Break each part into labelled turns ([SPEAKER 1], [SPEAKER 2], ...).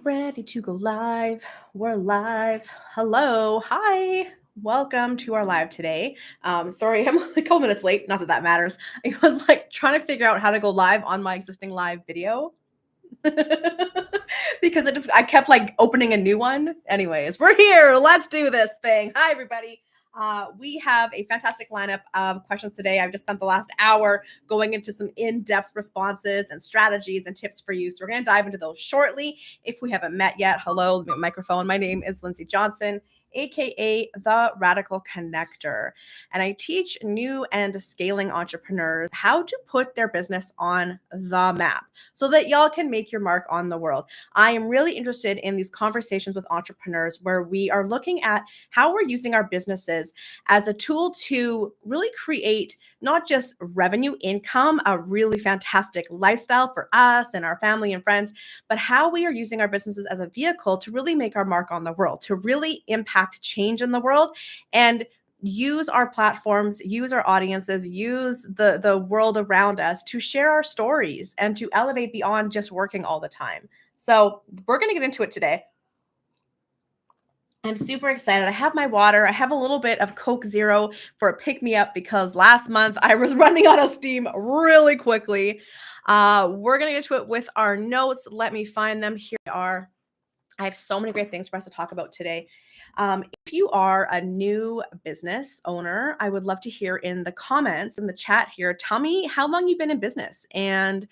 [SPEAKER 1] ready to go live. We're live. Hello. Hi. Welcome to our live today. Sorry, I'm like a couple minutes late. Not that that matters. I was like trying to figure out how to go live on my existing live video because I kept like opening a new one. Anyways, we're here. Let's do this thing. Hi, everybody. We have a fantastic lineup of questions today. I've just spent the last hour going into some in-depth responses and strategies and tips for you. So we're going to dive into those shortly. If we haven't met yet, hello, microphone. My name is Lindsay Johnson, aka the Radical Connector. And I teach new and scaling entrepreneurs how to put their business on the map so that y'all can make your mark on the world. I am really interested in these conversations with entrepreneurs where we are looking at how we're using our businesses as a tool to really create not just revenue income, a really fantastic lifestyle for us and our family and friends, but how we are using our businesses as a vehicle to really make our mark on the world, to really impact change in the world and use our platforms, use our audiences, use the world around us to share our stories and to elevate beyond just working all the time. So we're going to get into it today. I'm super excited. I have my water. I have a little bit of Coke Zero for a pick-me-up because last month I was running out of steam really quickly. We're going to get to it with our notes. Let me find them. Here they are. I have so many great things for us to talk about today. If you are a new business owner, I would love to hear in the comments, in the chat here, tell me how long you've been in business and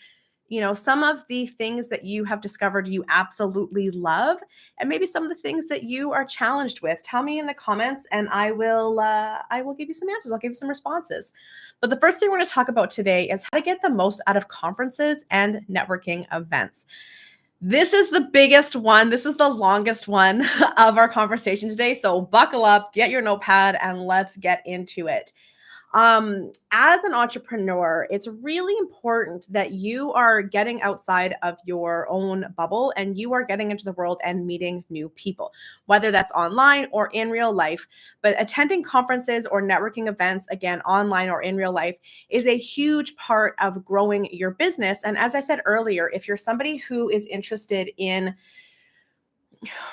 [SPEAKER 1] some of the things that you have discovered you absolutely love, and maybe some of the things that you are challenged with. Tell me in the comments, and I will give you some answers. I'll give you some responses. But the first thing we're going to talk about today is how to get the most out of conferences and networking events. This is the biggest one. This is the longest one of our conversation today. So buckle up, get your notepad, and let's get into it. As an entrepreneur, it's really important that you are getting outside of your own bubble and you are getting into the world and meeting new people, whether that's online or in real life. But attending conferences or networking events, again, online or in real life, is a huge part of growing your business. And as I said earlier, if you're somebody who is interested in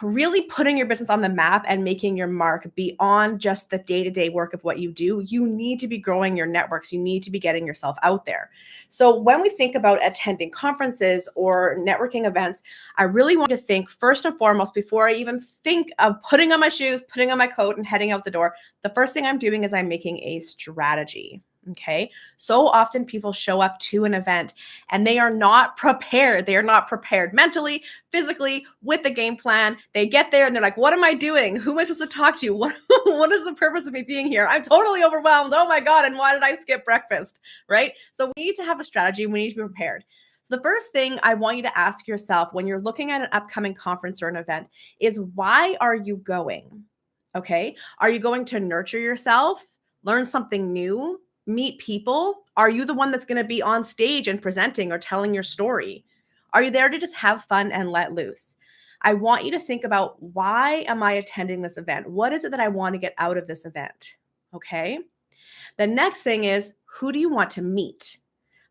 [SPEAKER 1] really putting your business on the map and making your mark beyond just the day-to-day work of what you do, you need to be growing your networks. You need to be getting yourself out there. So when we think about attending conferences or networking events, I really want to think first and foremost, before I even think of putting on my shoes, putting on my coat and heading out the door, the first thing I'm doing is I'm making a strategy. Okay. So often people show up to an event and they are not prepared. They are not prepared mentally, physically, with the game plan. They get there and they're like, what am I doing? Who am I supposed to talk to? What is the purpose of me being here? I'm totally overwhelmed. Oh my God. And why did I skip breakfast? Right? So we need to have a strategy. We need to be prepared. So the first thing I want you to ask yourself when you're looking at an upcoming conference or an event is, why are you going? Okay. Are you going to nurture yourself, learn something new, meet people? Are you the one that's going to be on stage and presenting or telling your story? Are you there to just have fun and let loose? I want you to think about, why am I attending this event? What is it that I want to get out of this event? Okay. The next thing is, who do you want to meet?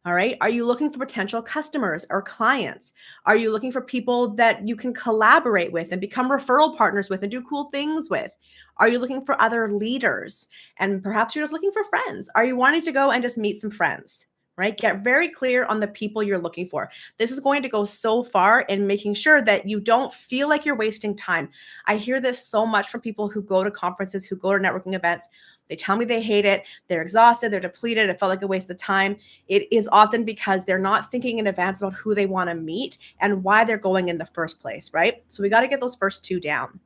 [SPEAKER 1] All right. Are you looking for potential customers or clients? Are you looking for people that you can collaborate with and become referral partners with and do cool things with? Are you looking for other leaders? And perhaps you're just looking for friends. Are you wanting to go and just meet some friends? Right? Get very clear on the people you're looking for. This is going to go so far in making sure that you don't feel like you're wasting time. I hear this so much from people who go to conferences, who go to networking events. They tell me they hate it. They're exhausted. They're depleted. It felt like a waste of time. It is often because they're not thinking in advance about who they want to meet and why they're going in the first place, right? So we got to get those first two down.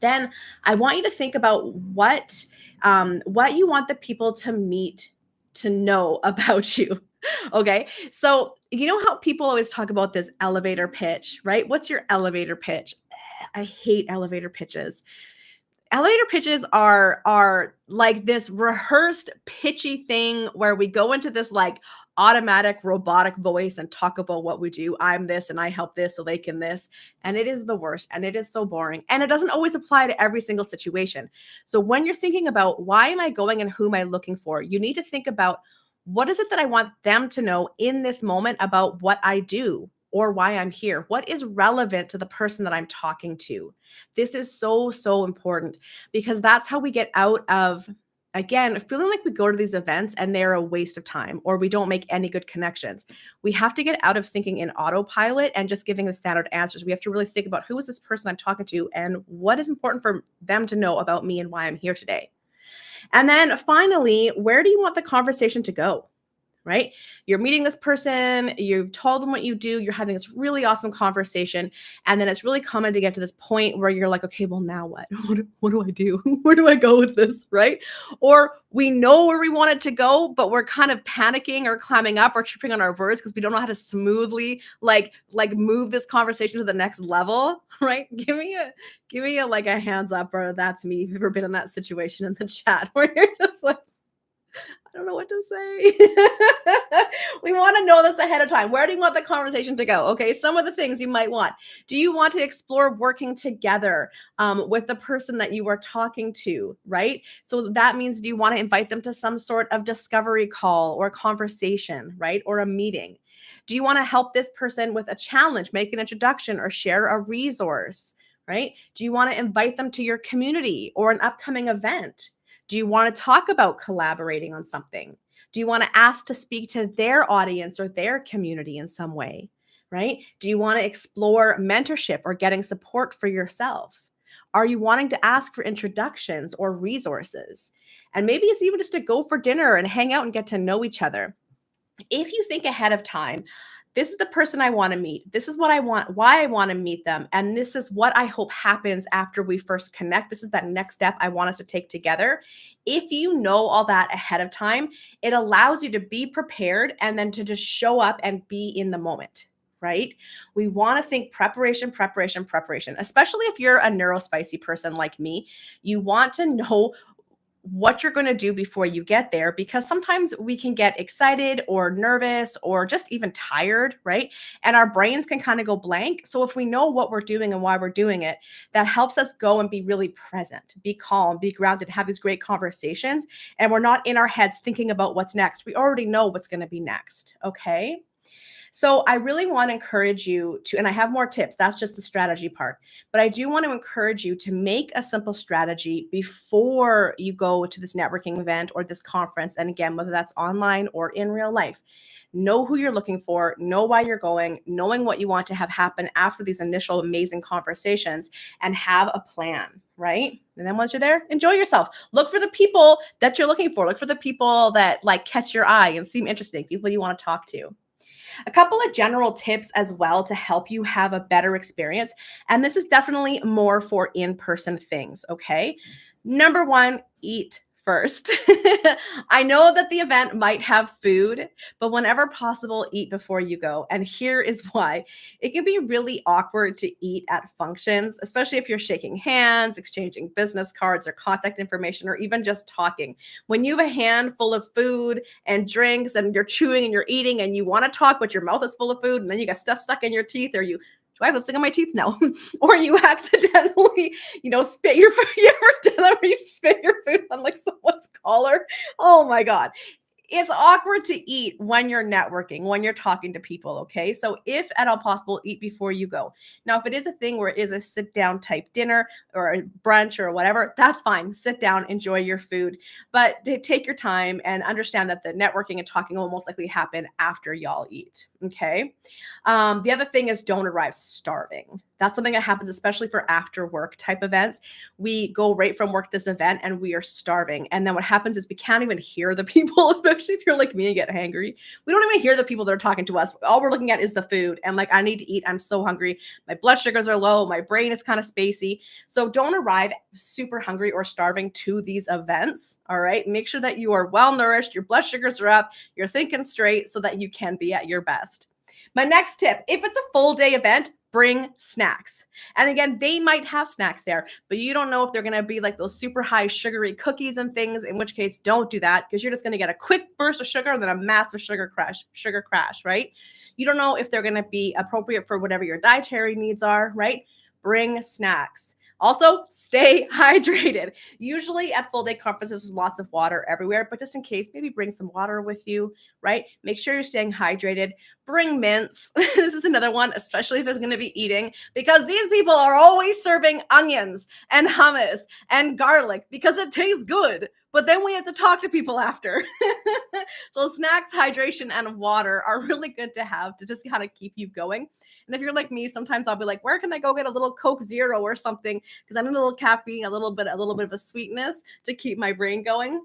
[SPEAKER 1] Then I want you to think about what you want the people to meet to know about you. Okay. So you know how people always talk about this elevator pitch, right? What's your elevator pitch? I hate elevator pitches. Elevator pitches are like this rehearsed pitchy thing where we go into this like automatic robotic voice and talk about what we do. I'm this and I help this so they can this. And it is the worst. And it is so boring. And it doesn't always apply to every single situation. So when you're thinking about, why am I going and who am I looking for? You need to think about, what is it that I want them to know in this moment about what I do? or why I'm here? What is relevant to the person that I'm talking to? This is so, so important because that's how we get out of, again, feeling like we go to these events and they're a waste of time or we don't make any good connections. We have to get out of thinking in autopilot and just giving the standard answers. We have to really think about who is this person I'm talking to and what is important for them to know about me and why I'm here today. And then finally, where do you want the conversation to go? Right? You're meeting this person, you've told them what you do, you're having this really awesome conversation. And then it's really common to get to this point where you're like, okay, well, now what? What do I do? Where do I go with this? Right? Or we know where we want it to go, but we're kind of panicking or climbing up or tripping on our words because we don't know how to smoothly like move this conversation to the next level. Right? Give me a like a hands up or that's me. If you've ever been in that situation in the chat where you're just like, I don't know what to say. We want to know this ahead of time. Where do you want the conversation to go? Okay, some of the things you might want. Do you want to explore working together with the person that you are talking to, right? So that means, do you want to invite them to some sort of discovery call or conversation, right? Or a meeting? Do you want to help this person with a challenge, make an introduction, or share a resource, right? Do you want to invite them to your community or an upcoming event? Do you want to talk about collaborating on something? Do you want to ask to speak to their audience or their community in some way, right? Do you want to explore mentorship or getting support for yourself? Are you wanting to ask for introductions or resources? And maybe it's even just to go for dinner and hang out and get to know each other. If you think ahead of time, this is the person I want to meet. This is what I want, why I want to meet them. And this is what I hope happens after we first connect. This is that next step I want us to take together. If you know all that ahead of time, it allows you to be prepared and then to just show up and be in the moment, right? We want to think preparation, preparation, preparation, especially if you're a neurospicy person like me. You want to know what you're going to do before you get there, because sometimes we can get excited or nervous or just even tired, right? And our brains can kind of go blank. So if we know what we're doing and why we're doing it, that helps us go and be really present, be calm, be grounded, have these great conversations. And we're not in our heads thinking about what's next. We already know what's going to be next. Okay. So I really want to encourage you to, and I have more tips, that's just the strategy part, but I do want to encourage you to make a simple strategy before you go to this networking event or this conference. And again, whether that's online or in real life, know who you're looking for, know why you're going, knowing what you want to have happen after these initial amazing conversations, and have a plan, right? And then once you're there, enjoy yourself. Look for the people that you're looking for. Look for the people that like catch your eye and seem interesting, people you want to talk to. A couple of general tips as well to help you have a better experience. And this is definitely more for in-person things, okay? Number one, eat first. I know that the event might have food, but whenever possible, eat before you go. And here is why. It can be really awkward to eat at functions, especially if you're shaking hands, exchanging business cards or contact information, or even just talking. When you have a handful of food and drinks and you're chewing and you're eating and you want to talk, but your mouth is full of food and then you got stuff stuck in your teeth, or you do I have lipstick on my teeth? No. Or you accidentally, spit your food. You ever done that where you spit your food on like someone's collar? Oh my God. It's awkward to eat when you're networking, when you're talking to people, okay? So if at all possible, eat before you go. Now, if it is a thing where it is a sit-down type dinner or a brunch or whatever, that's fine. Sit down, enjoy your food, but take your time and understand that the networking and talking will most likely happen after y'all eat, okay? The other thing is don't arrive starving. That's something that happens, especially for after work type events. We go right from work to this event and we are starving. And then what happens is we can't even hear the people, especially if you're like me and get hangry. We don't even hear the people that are talking to us. All we're looking at is the food. And like, I need to eat. I'm so hungry. My blood sugars are low. My brain is kind of spacey. So don't arrive super hungry or starving to these events. All right. Make sure that you are well nourished. Your blood sugars are up. You're thinking straight so that you can be at your best. My next tip, if it's a full day event, bring snacks. And again, they might have snacks there, but you don't know if they're going to be like those super high sugary cookies and things, in which case don't do that, because you're just going to get a quick burst of sugar and then a massive sugar crash, right? You don't know if they're going to be appropriate for whatever your dietary needs are, right? Bring snacks. Also, stay hydrated. Usually at full day conferences, there's lots of water everywhere, but just in case, maybe bring some water with you, right? Make sure you're staying hydrated. Bring mints. This is another one, especially if there's going to be eating, because these people are always serving onions and hummus and garlic because it tastes good. But then we have to talk to people after. So snacks, hydration, and water are really good to have to just kind of keep you going. And if you're like me, sometimes I'll be like, where can I go get a little Coke Zero or something? Because I need a little caffeine, a little bit of a sweetness to keep my brain going.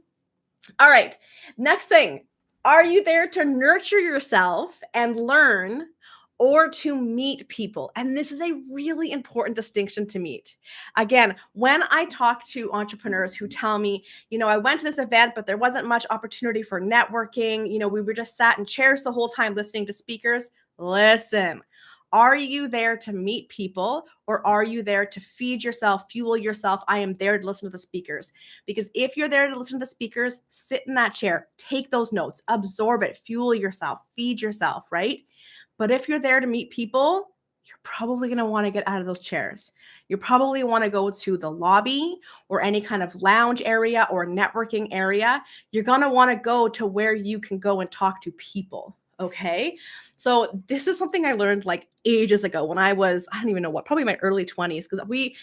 [SPEAKER 1] All right. Next thing. Are you there to nurture yourself and learn, or to meet people? And this is a really important distinction to meet. Again, when I talk to entrepreneurs who tell me, I went to this event, but there wasn't much opportunity for networking. We were just sat in chairs the whole time listening to speakers. Listen. Are you there to meet people, or are you there to feed yourself, fuel yourself? I am there to listen to the speakers. Because if you're there to listen to the speakers, sit in that chair, take those notes, absorb it, fuel yourself, feed yourself, right? But if you're there to meet people, you're probably going to want to get out of those chairs. You probably want to go to the lobby or any kind of lounge area or networking area. You're going to want to go to where you can go and talk to people. Okay. So this is something I learned like ages ago when I don't even know what, probably my early 20s. Because we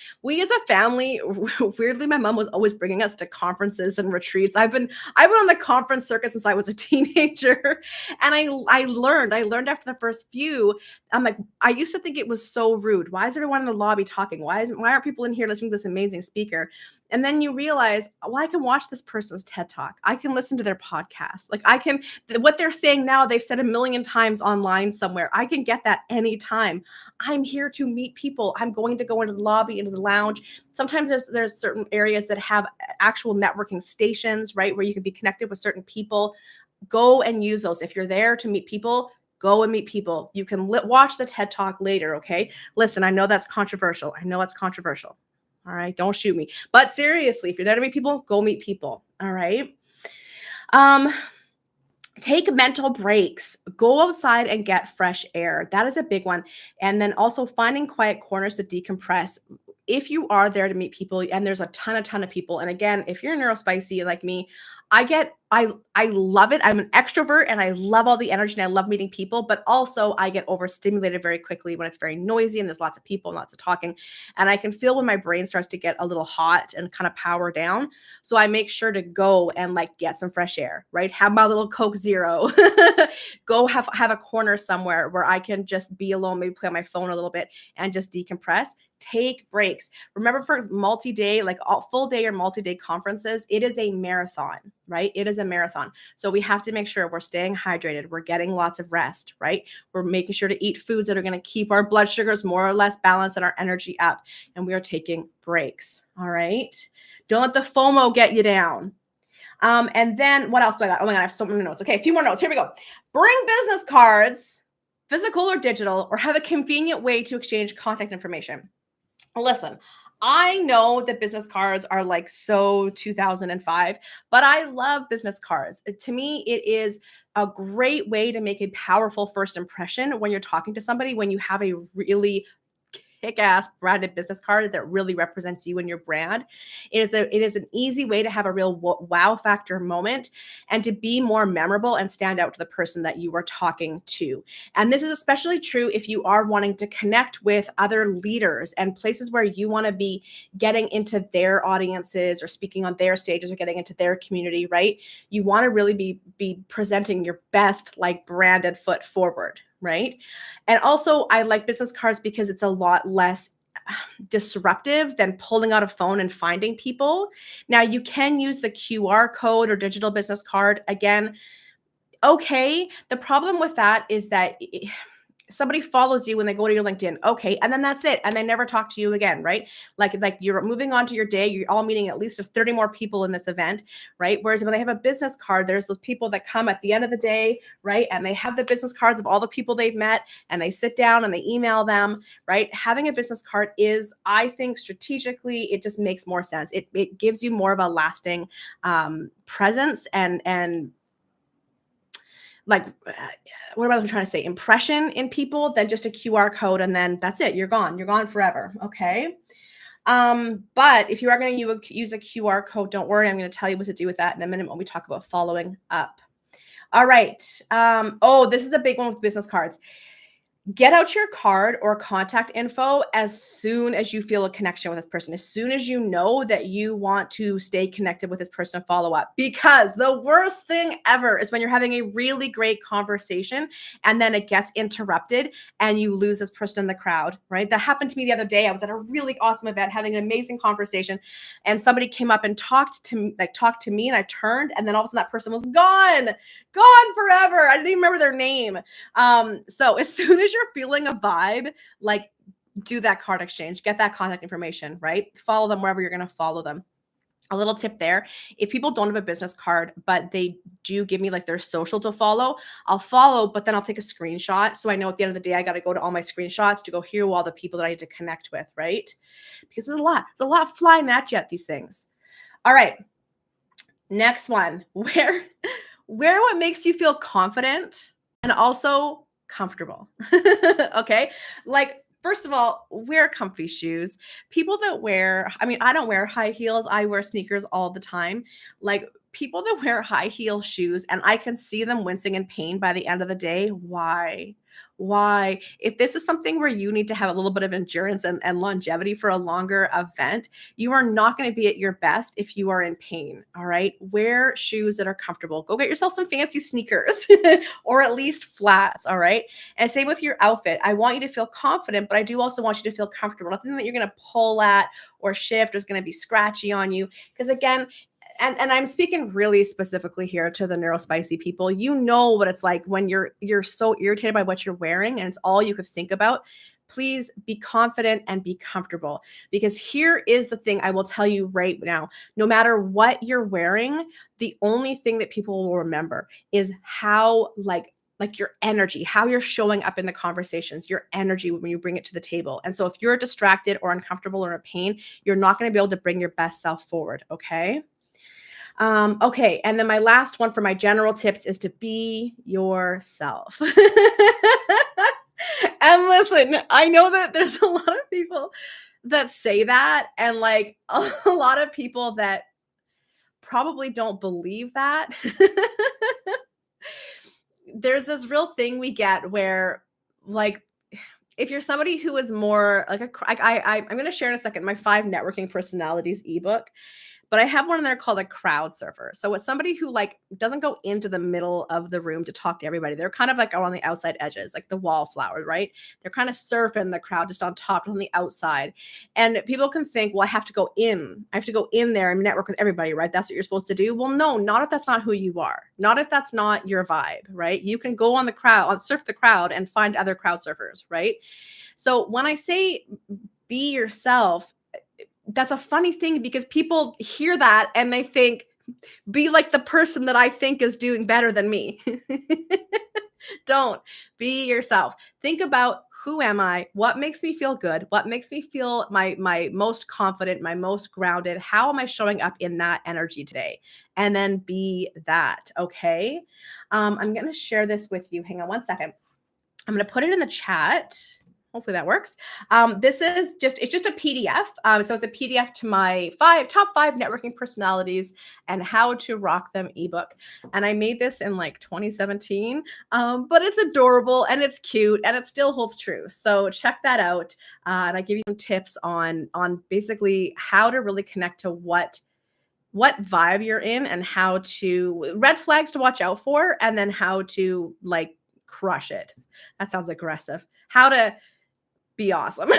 [SPEAKER 1] as a family, weirdly, my mom was always bringing us to conferences and retreats. I've been on the conference circuit since I was a teenager. And I learned after the first few, I'm like, I used to think it was so rude. Why is everyone in the lobby talking? Why aren't people in here listening to this amazing speaker? And then you realize, well, I can watch this person's TED Talk. I can listen to their podcast. Like what they're saying now, they've said a million times online somewhere. I can get that anytime. I'm here to meet people. I'm going to go into the lobby, into the lounge. Sometimes there's certain areas that have actual networking stations, right, where you can be connected with certain people. Go and use those. If you're there to meet people, go and meet people. You can watch the TED Talk later, okay? Listen, I know that's controversial. All right, don't shoot me. But seriously, if you're there to meet people, go meet people. All right. Take mental breaks. Go outside and get fresh air. That is a big one. And then also finding quiet corners to decompress. If you are there to meet people, and there's a ton of people, and again, if you're neurospicy like me, I love it. I'm an extrovert and I love all the energy and I love meeting people, but also I get overstimulated very quickly when it's very noisy and there's lots of people and lots of talking. And I can feel when my brain starts to get a little hot and kind of power down. So I make sure to go and like get some fresh air, right? Have my little Coke Zero, go have a corner somewhere where I can just be alone, maybe play on my phone a little bit and just decompress. Take breaks. Remember, for multi-day, like all full day or multi-day conferences, it is a marathon, right? It is a marathon. So we have to make sure we're staying hydrated. We're getting lots of rest, right? We're making sure to eat foods that are going to keep our blood sugars more or less balanced and our energy up. And we are taking breaks. All right. Don't let the FOMO get you down. And then what else do I got? Oh my God, I have so many notes. Okay, a few more notes. Here we go. Bring business cards, physical or digital, or have a convenient way to exchange contact information. Listen, I know that business cards are like so 2005, but I love business cards. To me, it is a great way to make a powerful first impression when you're talking to somebody, when you have a really kick-ass branded business card that really represents you and your brand. It is an easy way to have a real wow factor moment and to be more memorable and stand out to the person that you are talking to. And this is especially true if you are wanting to connect with other leaders and places where you want to be getting into their audiences or speaking on their stages or getting into their community, right? You want to really be presenting your best like branded foot forward. Right. And also I like business cards because it's a lot less disruptive than pulling out a phone and finding people. Now you can use the QR code or digital business card. Again, okay. The problem with that is that somebody follows you when they go to your LinkedIn. Okay. And then that's it. And they never talk to you again, right? Like you're moving on to your day. You're all meeting at least 30 more people in this event, right? Whereas when they have a business card, there's those people that come at the end of the day, right? And they have the business cards of all the people they've met and they sit down and they email them, right? Having a business card is, I think strategically, it just makes more sense. It gives you more of a lasting presence and like, what am I trying to say? Impression in people than just a QR code. And then that's it. You're gone. You're gone forever. Okay. But if you are going to use a QR code, don't worry. I'm going to tell you what to do with that in a minute when we talk about following up. All right. Oh, this is a big one with business cards. Get out your card or contact info as soon as you feel a connection with this person, as soon as you know that you want to stay connected with this person and follow up. Because the worst thing ever is when you're having a really great conversation and then it gets interrupted and you lose this person in the crowd, right? That happened to me the other day. I was at a really awesome event having an amazing conversation and somebody came up and talked to me and I turned and then all of a sudden that person was gone forever. I didn't even remember their name. So as soon as you're feeling a vibe, like do that card exchange, get that contact information, right? Follow them wherever you're going to follow them. A little tip there. If people don't have a business card, but they do give me like their social to follow, I'll follow, but then I'll take a screenshot. So I know at the end of the day, I got to go to all my screenshots to go hear all the people that I need to connect with, right? Because there's a lot flying at you at these things. All right. Next one, wear what makes you feel confident and also comfortable. Okay. Like, first of all, wear comfy shoes. People that wear, I mean, I don't wear high heels. I wear sneakers all the time. Like people that wear high heel shoes and I can see them wincing in pain by the end of the day. Why? Why? If this is something where you need to have a little bit of endurance and longevity for a longer event, you are not going to be at your best if you are in pain. All right. Wear shoes that are comfortable. Go get yourself some fancy sneakers or at least flats. All right. And same with your outfit. I want you to feel confident, but I do also want you to feel comfortable. Nothing that you're going to pull at or shift is going to be scratchy on you. Because again, and I'm speaking really specifically here to the neurospicy people. You know what it's like when you're so irritated by what you're wearing and it's all you could think about. Please be confident and be comfortable, because here is the thing I will tell you right now. No matter what you're wearing, the only thing that people will remember is how like your energy, how you're showing up in the conversations, your energy when you bring it to the table. And so if you're distracted or uncomfortable or in pain, you're not going to be able to bring your best self forward. Okay. Okay. And then my last one for my general tips is to be yourself. And listen, I know that there's a lot of people that say that, and like a lot of people that probably don't believe that. There's this real thing we get where, like, if you're somebody who is more like I'm going to share in a second my 5 networking personalities ebook. But I have one in there called a crowd surfer. So it's somebody who like doesn't go into the middle of the room to talk to everybody. They're kind of like on the outside edges, like the wallflowers, right? They're kind of surfing the crowd just on top, on the outside. And people can think, well, I have to go in. I have to go in there and network with everybody, right? That's what you're supposed to do. Well, no, not if that's not who you are. Not if that's not your vibe, right? You can go on the crowd, surf the crowd and find other crowd surfers, right? So when I say be yourself, that's a funny thing because people hear that and they think, be like the person that I think is doing better than me. Don't. Be yourself. Think about, who am I? What makes me feel good? What makes me feel my most confident, my most grounded? How am I showing up in that energy today? And then be that. Okay. I'm going to share this with you. Hang on one second. I'm going to put it in the chat. Hopefully that works. This is it's just a PDF. So it's a PDF to my top five networking personalities and how to rock them ebook. And I made this in like 2017, but it's adorable and it's cute and it still holds true. So check that out. And I give you some tips on basically how to really connect to what vibe you're in and how to red flags to watch out for, and then how to like crush it. That sounds aggressive. How to be awesome.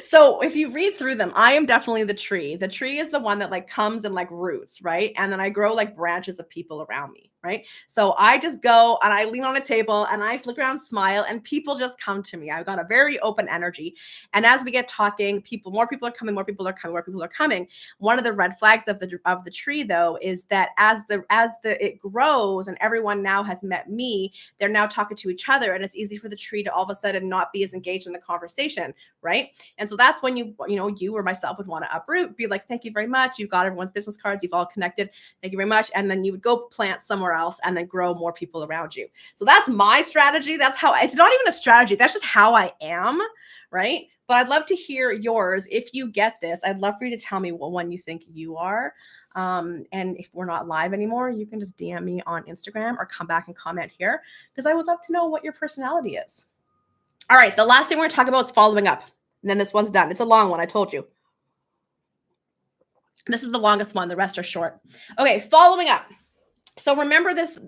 [SPEAKER 1] So if you read through them, I am definitely the tree. The tree is the one that like comes in like roots, right? And then I grow like branches of people around me, right? So I just go and I lean on a table and I look around, smile, and people just come to me. I've got a very open energy. And as we get talking, more people are coming, more people are coming. One of the red flags of the tree though is that as it grows and everyone now has met me, they're now talking to each other, and it's easy for the tree to all of a sudden not be as engaged in the conversation, right? And so that's when you or myself would want to uproot, be like, thank you very much. You've got everyone's business cards. You've all connected. Thank you very much. And then you would go plant somewhere else and then grow more people around you. So that's my strategy. That's how, it's not even a strategy. That's just how I am, right? But I'd love to hear yours. If you get this, I'd love for you to tell me what one you think you are. And if we're not live anymore, you can just DM me on Instagram or come back and comment here because I would love to know what your personality is. All right, the last thing we're going to talk about is following up. And then this one's done. It's a long one, I told you. This is the longest one. The rest are short. Okay, following up. So remember this,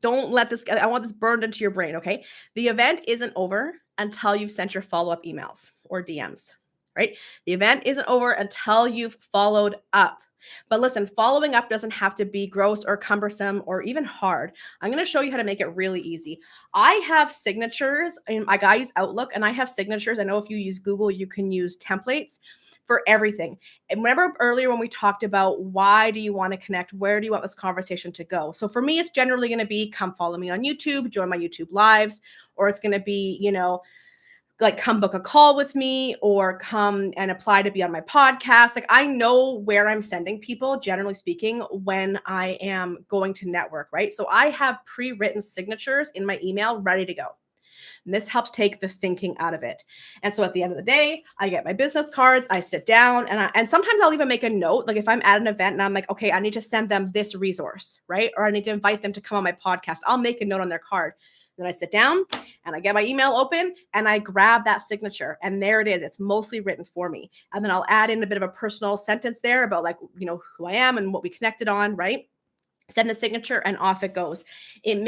[SPEAKER 1] don't let this, I want this burned into your brain, okay? The event isn't over until you've sent your follow-up emails or DMs, right? The event isn't over until you've followed up. But listen, following up doesn't have to be gross or cumbersome or even hard. I'm going to show you how to make it really easy. I have signatures, and I use Outlook, and I have signatures. I know if you use Google, you can use templates for everything. And remember earlier when we talked about why do you want to connect? Where do you want this conversation to go? So for me, it's generally going to be come follow me on YouTube, join my YouTube lives, or it's going to be, like come book a call with me or come and apply to be on my podcast. Like I know where I'm sending people, generally speaking, when I am going to network, right? So I have pre-written signatures in my email ready to go. And this helps take the thinking out of it. And so at the end of the day, I get my business cards, I sit down and sometimes I'll even make a note. Like if I'm at an event and I'm like, okay, I need to send them this resource, right? Or I need to invite them to come on my podcast. I'll make a note on their card. Then I sit down and I get my email open and I grab that signature and there it is. It's mostly written for me. And then I'll add in a bit of a personal sentence there about like, who I am and what we connected on, right? Send the signature and off it goes. It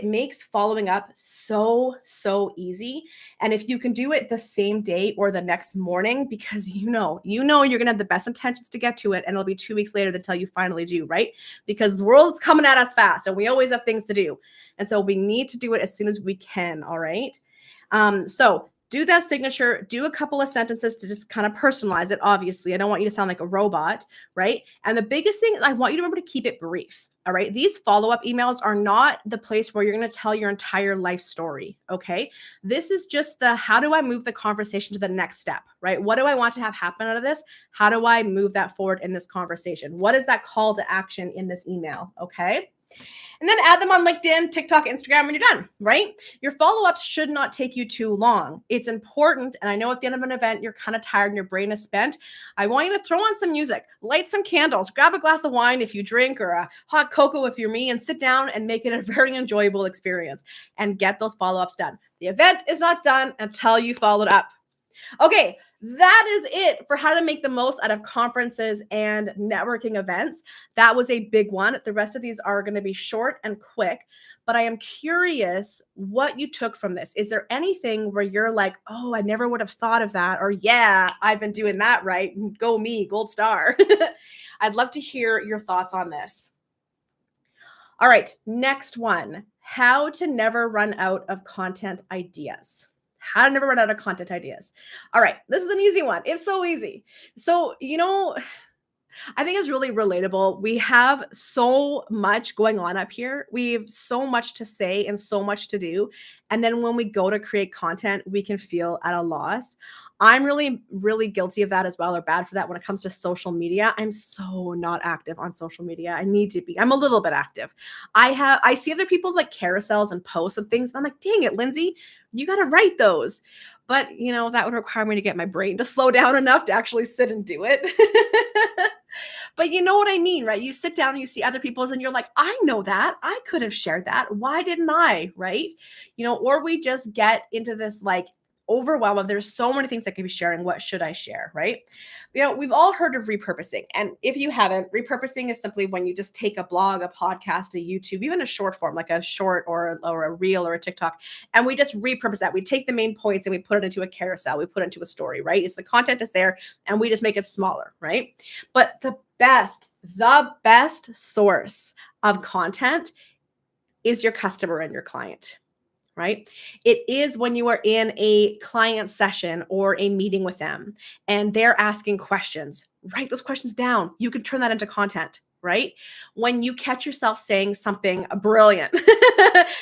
[SPEAKER 1] makes following up so easy. And if you can do it the same day or the next morning, because you're gonna have the best intentions to get to it, and it'll be 2 weeks later until you finally do, right? Because the world's coming at us fast, and we always have things to do, and so we need to do it as soon as we can. All right. So do that signature, do a couple of sentences to just kind of personalize it. Obviously, I don't want you to sound like a robot, right? And the biggest thing, I want you to remember to keep it brief. All right. These follow-up emails are not the place where you're going to tell your entire life story. Okay. This is just how do I move the conversation to the next step, right? What do I want to have happen out of this? How do I move that forward in this conversation? What is that call to action in this email? Okay. And then add them on LinkedIn, TikTok, Instagram when you're done, right? Your follow-ups should not take you too long. It's important. And I know at the end of an event, you're kind of tired and your brain is spent. I want you to throw on some music, light some candles, grab a glass of wine if you drink or a hot cocoa if you're me, and sit down and make it a very enjoyable experience and get those follow-ups done. The event is not done until you followed up. Okay. That is it for how to make the most out of conferences and networking events. That was a big one. The rest of these are going to be short and quick, but I am curious what you took from this. Is there anything where you're like, oh, I never would have thought of that? Or yeah, I've been doing that right. Go me, gold star. I'd love to hear your thoughts on this. All right, next one, how to never run out of content ideas. How to never run out of content ideas. All right, this is an easy one. It's so easy. So, I think it's really relatable. We have so much going on up here. We have so much to say and so much to do. And then when we go to create content, we can feel at a loss. I'm really, really guilty of that as well, or bad for that when it comes to social media. I'm so not active on social media. I need to be. I'm a little bit active. I see other people's like carousels and posts and things. And I'm like, dang it, Lindsay, you got to write those. But, that would require me to get my brain to slow down enough to actually sit and do it. But you know what I mean, right? You sit down and you see other people's and you're like, I know that. I could have shared that. Why didn't I? Right? Or we just get into this like overwhelm of there's so many things I could be sharing. What should I share? Right? We've all heard of repurposing. And if you haven't, repurposing is simply when you just take a blog, a podcast, a YouTube, even a short form, like a short or a reel or a TikTok, and we just repurpose that. We take the main points and we put it into a carousel. We put it into a story, right? It's the content is there and we just make it smaller, right? But the best source of content is your customer and your client, right? It is when you are in a client session or a meeting with them and they're asking questions. Write those questions down. You can turn that into content, right? When you catch yourself saying something brilliant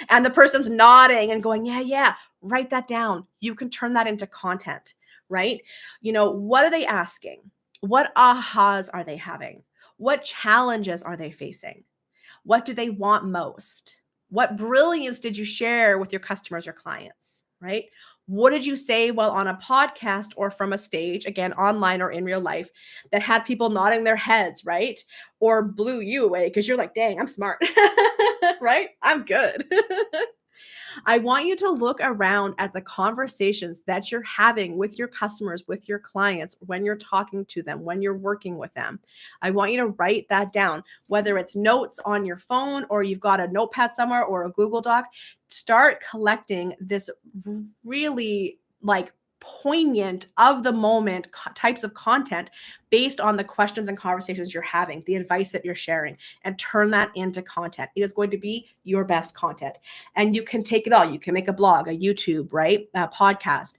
[SPEAKER 1] and the person's nodding and going, yeah, write that down. You can turn that into content, right? What are they asking? What ahas are they having? What challenges are they facing? What do they want most? What brilliance did you share with your customers or clients, right? What did you say while on a podcast or from a stage, again, online or in real life, that had people nodding their heads, right? Or blew you away because you're like, dang, I'm smart, right? I'm good. I want you to look around at the conversations that you're having with your customers, with your clients, when you're talking to them, when you're working with them. I want you to write that down, whether it's notes on your phone or you've got a notepad somewhere or a Google Doc. Start collecting this really like poignant of the moment types of content based on the questions and conversations you're having, the advice that you're sharing, and turn that into content. It is going to be your best content. And you can take it all. You can make a blog, a YouTube, right? A podcast.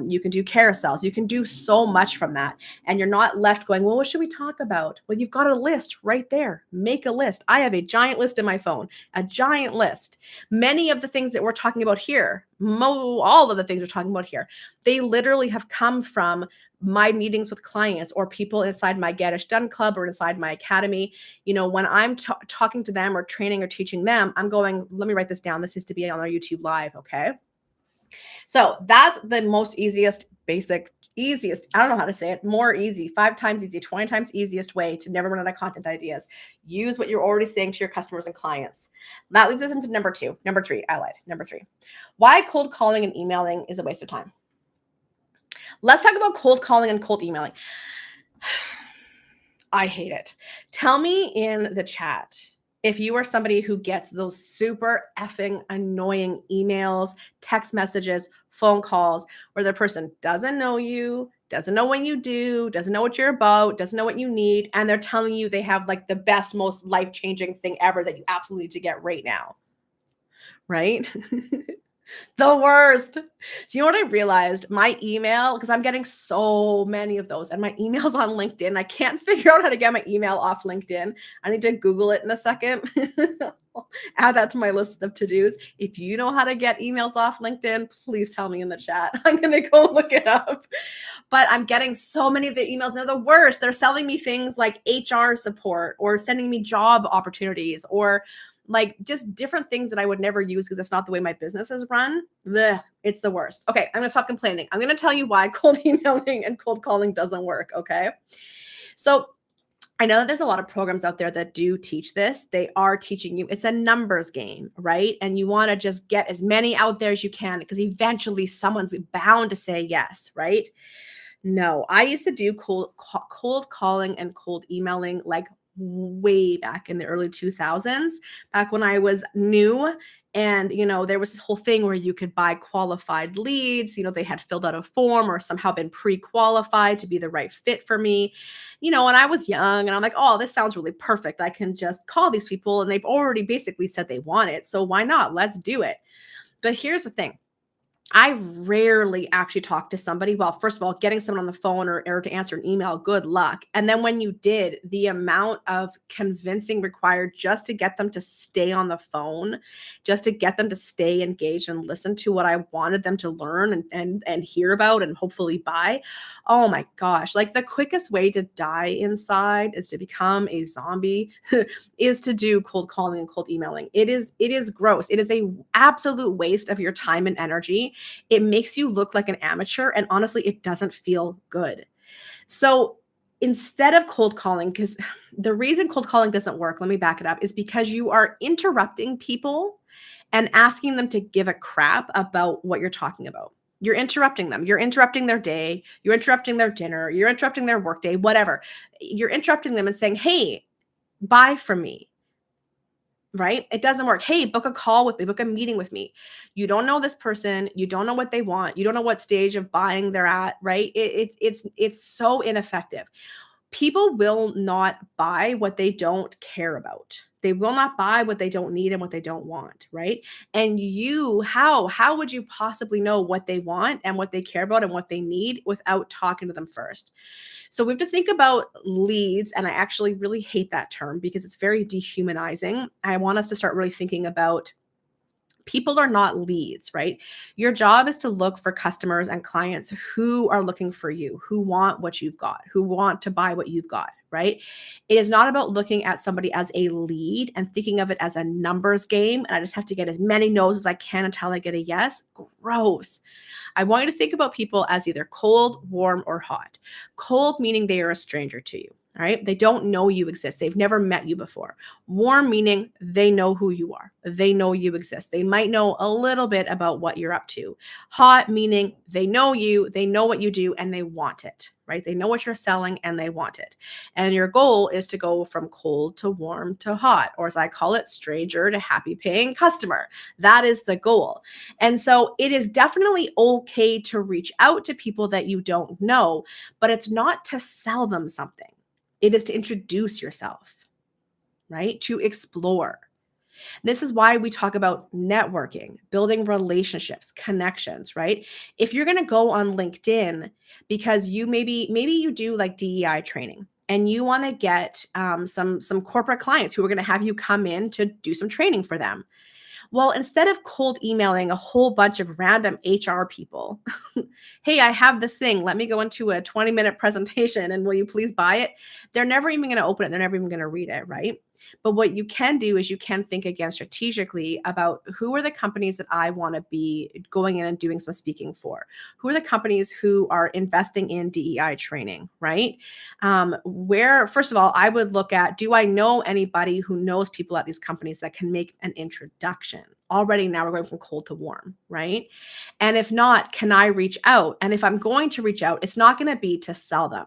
[SPEAKER 1] You can do carousels. You can do so much from that. And you're not left going, well, what should we talk about? Well, you've got a list right there. Make a list. I have a giant list in my phone, a giant list. Many of the things that we're talking about here, all of the things we're talking about here, they literally have come from my meetings with clients or people inside my Get It Done Club or inside my academy. When I'm talking to them or training or teaching them, I'm going, let me write this down. This is to be on our YouTube live. Okay. So that's the most easiest, I don't know how to say it, more easy, 5 times easy, 20 times easiest way to never run out of content ideas. Use what you're already saying to your customers and clients. That leads us into number 3. I lied. Number 3, why cold calling and emailing is a waste of time. Let's talk about cold calling and cold emailing. I hate it. Tell me in the chat if you are somebody who gets those super effing annoying emails, text messages, phone calls where the person doesn't know you, doesn't know what you do, doesn't know what you're about, doesn't know what you need, and they're telling you they have like the best, most life-changing thing ever that you absolutely need to get right now. Right? The worst. Do you know what I realized? My email, because I'm getting so many of those, and my email's on LinkedIn. I can't figure out how to get my email off LinkedIn. I need to Google it in a second. Add that to my list of to-dos. If you know how to get emails off LinkedIn, please tell me in the chat. I'm going to go look it up. But I'm getting so many of the emails. They're the worst. They're selling me things like HR support or sending me job opportunities or like just different things that I would never use because it's not the way my business is run. Ugh, it's the worst. Okay, I'm going to stop complaining. I'm going to tell you why cold emailing and cold calling doesn't work, okay? So I know that there's a lot of programs out there that do teach this. They are teaching you. It's a numbers game, right? And you want to just get as many out there as you can because eventually someone's bound to say yes, right? No, I used to do cold calling and cold emailing like way back in the early 2000s, back when I was new. And, there was this whole thing where you could buy qualified leads. They had filled out a form or somehow been pre-qualified to be the right fit for me. And I was young and I'm like, oh, this sounds really perfect. I can just call these people and they've already basically said they want it. So why not? Let's do it. But here's the thing. I rarely actually talk to somebody. Well, first of all, getting someone on the phone or to answer an email, good luck. And then when you did, the amount of convincing required just to get them to stay on the phone, just to get them to stay engaged and listen to what I wanted them to learn and hear about and hopefully buy. Oh my gosh. Like the quickest way to die inside is to become a zombie is to do cold calling and cold emailing. It is gross. It is a absolute waste of your time and energy. It makes you look like an amateur. And honestly, it doesn't feel good. So instead of cold calling, because the reason cold calling doesn't work, let me back it up, is because you are interrupting people and asking them to give a crap about what you're talking about. You're interrupting them. You're interrupting their day. You're interrupting their dinner. You're interrupting their workday, whatever. You're interrupting them and saying, hey, buy from me. Right? It doesn't work. Hey, book a call with me, book a meeting with me. You don't know this person. You don't know what they want. You don't know what stage of buying they're at, right? It's so ineffective. People will not buy what they don't care about. They will not buy what they don't need and what they don't want, right? And how would you possibly know what they want and what they care about and what they need without talking to them first? So we have to think about leads, and I actually really hate that term because it's very dehumanizing. I want us to start really thinking about People are not leads, right? Your job is to look for customers and clients who are looking for you, who want what you've got, who want to buy what you've got, right? It is not about looking at somebody as a lead and thinking of it as a numbers game. And I just have to get as many no's as I can until I get a yes. Gross. I want you to think about people as either cold, warm, or hot. Cold meaning they are a stranger to you. All right. They don't know you exist. They've never met you before. Warm meaning they know who you are. They know you exist. They might know a little bit about what you're up to. Hot meaning they know you, they know what you do, and they want it, right? They know what you're selling and they want it. And your goal is to go from cold to warm to hot, or as I call it, stranger to happy paying customer. That is the goal. And so it is definitely okay to reach out to people that you don't know, but it's not to sell them something. It is to introduce yourself, right? To explore. This is why we talk about networking, building relationships, connections, right? If you're going to go on LinkedIn because you maybe you do like DEI training and you want to get some corporate clients who are going to have you come in to do some training for them. Well, instead of cold emailing a whole bunch of random HR people, hey, I have this thing. Let me go into a 20-minute presentation and will you please buy it? They're never even going to open it. They're never even going to read it, right? But what you can do is you can think again strategically about who are the companies that I want to be going in and doing some speaking for? Who are the companies who are investing in DEI training, right? Where, first of all, I would look at, do I know anybody who knows people at these companies that can make an introduction? Already now we're going from cold to warm, right? And if not, can I reach out? And if I'm going to reach out, it's not going to be to sell them.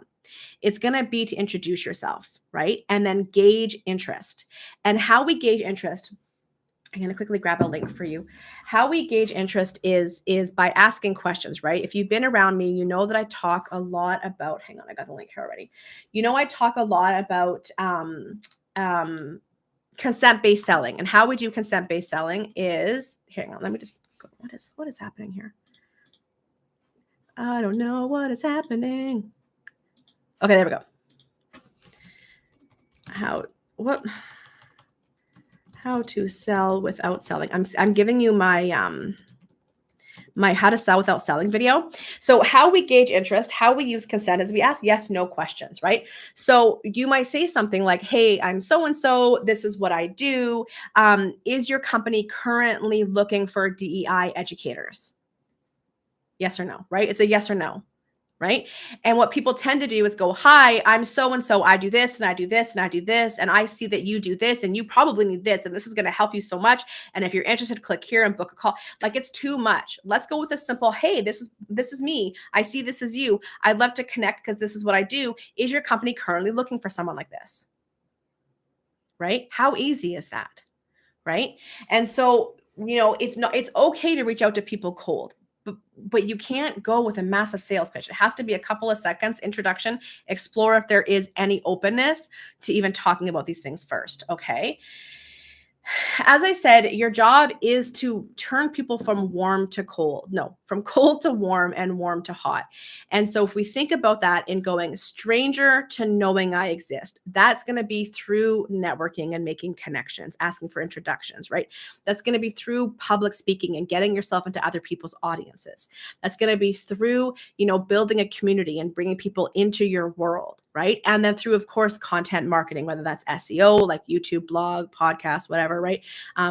[SPEAKER 1] It's going to be to introduce yourself, right? And then gauge interest. And how we gauge interest, I'm going to quickly grab a link for you. How we gauge interest is by asking questions, right? If you've been around me, you know that I talk a lot about, hang on, I got the link here already. You know, I talk a lot about consent-based selling. And how we do consent-based selling is, hang on, let me just go. What is happening here? I don't know what is happening. Okay, there we go. How to sell without selling. I'm giving you my my how to sell without selling video. So how we gauge interest, how we use consent is we ask yes, no questions, right? So you might say something like, hey, I'm so-and-so, this is what I do. Is your company currently looking for DEI educators? Yes or no, right? It's a yes or no. Right? And what people tend to do is go, hi, I'm so-and-so, I do this and I do this and I do this. And I see that you do this and you probably need this. And this is going to help you so much. And if you're interested, click here and book a call. Like it's too much. Let's go with a simple, hey, this is me. I see this is you. I'd love to connect because this is what I do. Is your company currently looking for someone like this? Right? How easy is that? Right? And so, you know, it's okay to reach out to people cold. But you can't go with a massive sales pitch. It has to be a couple of seconds introduction, explore if there is any openness to even talking about these things first. Okay. As I said, your job is to turn people from warm to cold. No, from cold to warm and warm to hot. And so if we think about that in going stranger to knowing I exist, that's going to be through networking and making connections, asking for introductions, right? That's going to be through public speaking and getting yourself into other people's audiences. That's going to be through, you know, building a community and bringing people into your world. Right. And then through, of course, content marketing, whether that's SEO, like YouTube, blog, podcast, whatever, right?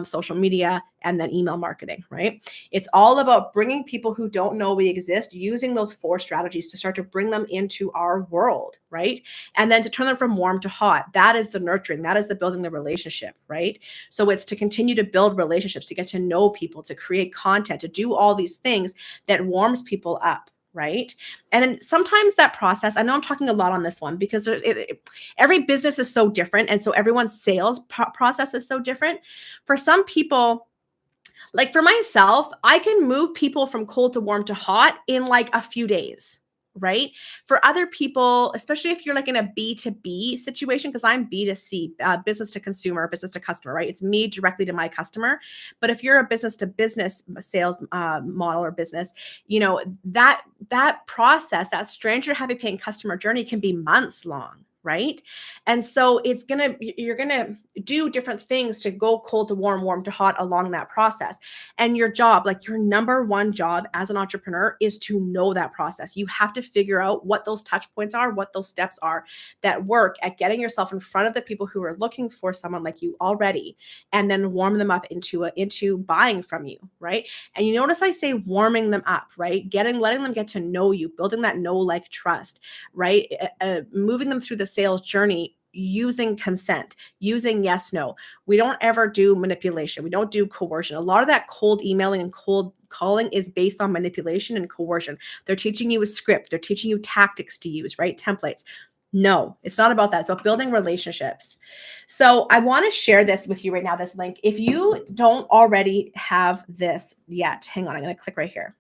[SPEAKER 1] Social media, and then email marketing, right? It's all about bringing people who don't know we exist, using those 4 strategies to start to bring them into our world, right? And then to turn them from warm to hot. That is the nurturing. That is the building the relationship, right? So it's to continue to build relationships, to get to know people, to create content, to do all these things that warms people up. Right. And sometimes that process, I know I'm talking a lot on this one because every business is so different. And so everyone's sales process is so different. For some people, like for myself, I can move people from cold to warm to hot in like a few days. Right. For other people, especially if you're like in a B2B situation, because I'm B2C, business to consumer, business to customer, right? It's me directly to my customer. But if you're a business to business sales model or business, you know, that process, that stranger happy paying customer journey can be months long. right? And so you're gonna do different things to go cold to warm, warm to hot along that process. And your job, like your number one job as an entrepreneur, is to know that process. You have to figure out what those touch points are, what those steps are that work at getting yourself in front of the people who are looking for someone like you already, and then warm them up into buying from you, right? And you notice I say warming them up, right? Letting them get to know you, building that know, like, trust, right? Moving them through the sales journey using consent, using yes, no. We don't ever do manipulation. We don't do coercion. A lot of that cold emailing and cold calling is based on manipulation and coercion. They're teaching you a script. They're teaching you tactics to use, right? Templates. No, it's not about that. It's about building relationships. So I want to share this with you right now, this link. If you don't already have this yet, hang on, I'm going to click right here.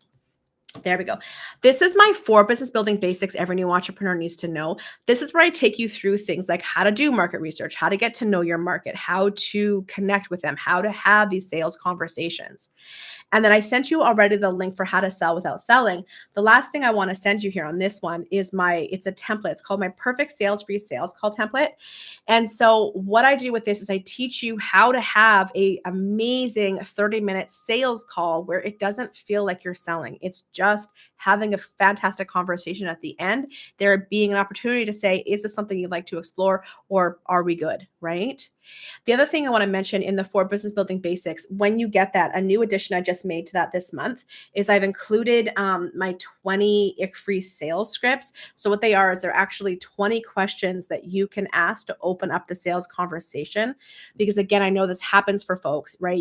[SPEAKER 1] There we go. This is my 4 business building basics every new entrepreneur needs to know. This is where I take you through things like how to do market research, how to get to know your market, how to connect with them, how to have these sales conversations. And then I sent you already the link for how to sell without selling. The last thing I want to send you here on this one is it's a template. It's called my perfect sales free sales call template. And so what I do with this is I teach you how to have a amazing 30-minute sales call where it doesn't feel like you're selling. It's just having a fantastic conversation at the end, there being an opportunity to say, is this something you'd like to explore, or are we good, right? The other thing I want to mention in the 4 business building basics, when you get that, a new addition I just made to that this month is I've included my 20 free sales scripts. So what they are is they're actually 20 questions that you can ask to open up the sales conversation. Because again, I know this happens for folks, right?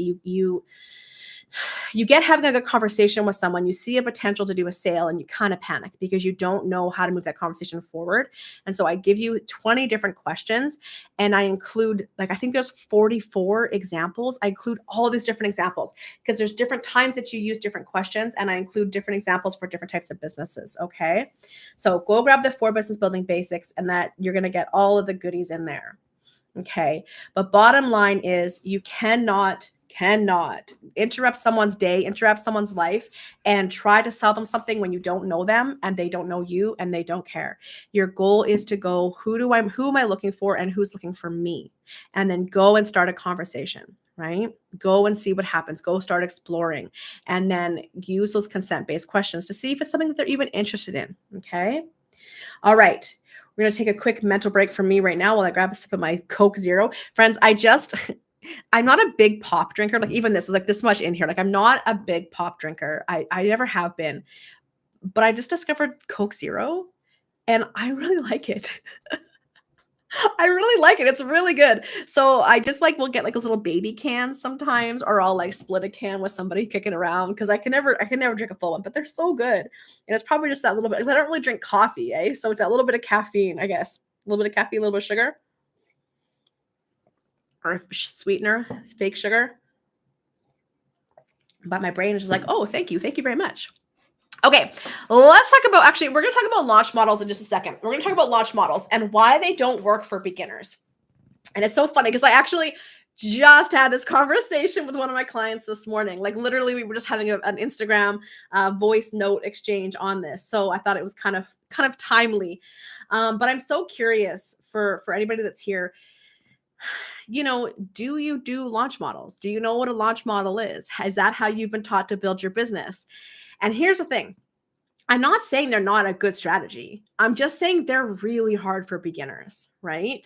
[SPEAKER 1] You get having a good conversation with someone, you see a potential to do a sale, and you kind of panic because you don't know how to move that conversation forward. And so I give you 20 different questions, and I include, I think there's 44 examples. I include all these different examples because there's different times that you use different questions, and I include different examples for different types of businesses. Okay. So go grab the 4 business building basics, and that you're going to get all of the goodies in there. Okay. But bottom line is you cannot interrupt someone's day, interrupt someone's life, and try to sell them something when you don't know them and they don't know you and they don't care. Your goal is to go, who am I looking for and who's looking for me? And then go and start a conversation, right? Go and see what happens. Go start exploring, and then use those consent-based questions to see if it's something that they're even interested in. Okay. All right. We're going to take a quick mental break from me right now while I grab a sip of my Coke Zero. Friends, I'm not a big pop drinker. Like, even this is like this much in here. Like, I'm not a big pop drinker. I never have been, but I just discovered Coke Zero and I really like it. I really like it. It's really good. So I just we'll get those little baby cans sometimes, or I'll split a can with somebody kicking around because I can never drink a full one, but they're so good. And it's probably just that little bit, because I don't really drink coffee, eh? So it's that little bit of caffeine, I guess. A little bit of caffeine, a little bit of sugar. Or sweetener, fake sugar. But my brain is just oh, thank you very much. Okay, let's talk about, we're going to talk about launch models in just a second. We're going to talk about launch models and why they don't work for beginners. And it's so funny because I actually just had this conversation with one of my clients this morning. Literally, we were just having an Instagram voice note exchange on this. So I thought it was kind of timely. But I'm so curious for anybody that's here. Do you do launch models? Do you know what a launch model is? Is that how you've been taught to build your business? And here's the thing. I'm not saying they're not a good strategy. I'm just saying they're really hard for beginners, right?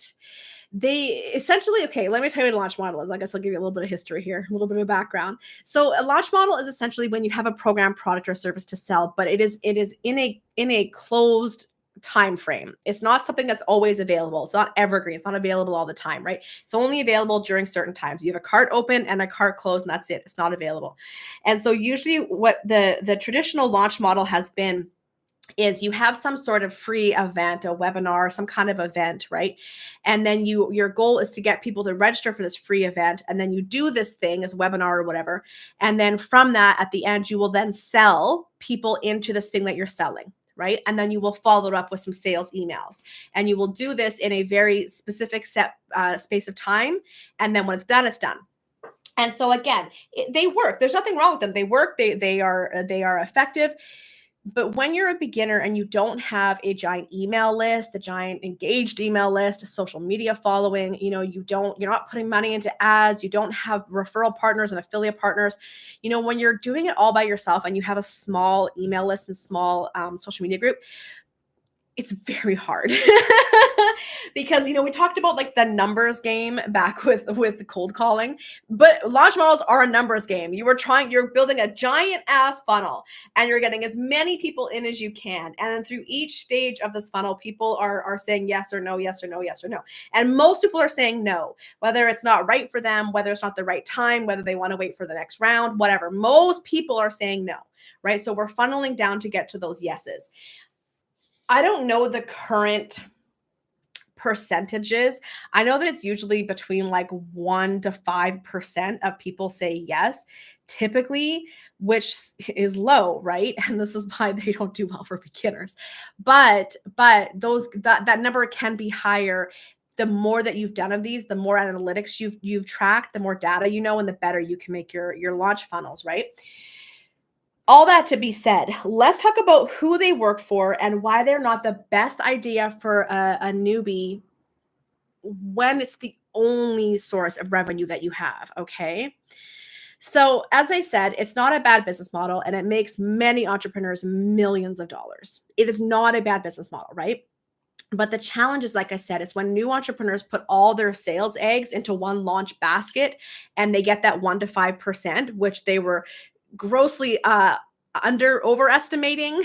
[SPEAKER 1] They essentially, okay, let me tell you what a launch model is. I guess I'll give you a little bit of history here, a little bit of background. So a launch model is essentially when you have a program, product, or service to sell, but it is in a closed time frame. It's not something that's always available. It's not evergreen. It's not available all the time, right? It's only available during certain times. You have a cart open and a cart closed, and that's it. It's not available. And so usually what the traditional launch model has been is you have some sort of free event, a webinar, some kind of event, right? And then your goal is to get people to register for this free event. And then you do this thing as a webinar or whatever. And then from that, at the end, you will then sell people into this thing that you're selling, right? And then you will follow it up with some sales emails. And you will do this in a very specific set space of time. And then when it's done, it's done. And so again, they work. There's nothing wrong with them. They work. They are effective. But when you're a beginner and you don't have a giant email list, a giant engaged email list, a social media following, you're not putting money into ads, you don't have referral partners and affiliate partners, when you're doing it all by yourself and you have a small email list and small social media group, it's very hard because we talked about like the numbers game back with cold calling, but launch models are a numbers game. You're building a giant ass funnel and you're getting as many people in as you can, and then through each stage of this funnel people are saying yes or no, yes or no, yes or no, and most people are saying no, whether it's not right for them, whether it's not the right time, whether they want to wait for the next round, whatever. Most people are saying no, right? So we're funneling down to get to those yeses. I don't know the current percentages. I know that it's usually between like 1 to 5% of people say yes, typically, which is low, right? And this is why they don't do well for beginners. But that number can be higher. The more that you've done of these, the more analytics you've tracked, the more data and the better you can make your launch funnels, right? All that to be said, let's talk about who they work for and why they're not the best idea for a newbie when it's the only source of revenue that you have, okay? So, as I said, it's not a bad business model and it makes many entrepreneurs millions of dollars. It is not a bad business model, right? But the challenge is, like I said, is when new entrepreneurs put all their sales eggs into one launch basket and they get that 1 to 5%, which they were grossly overestimating,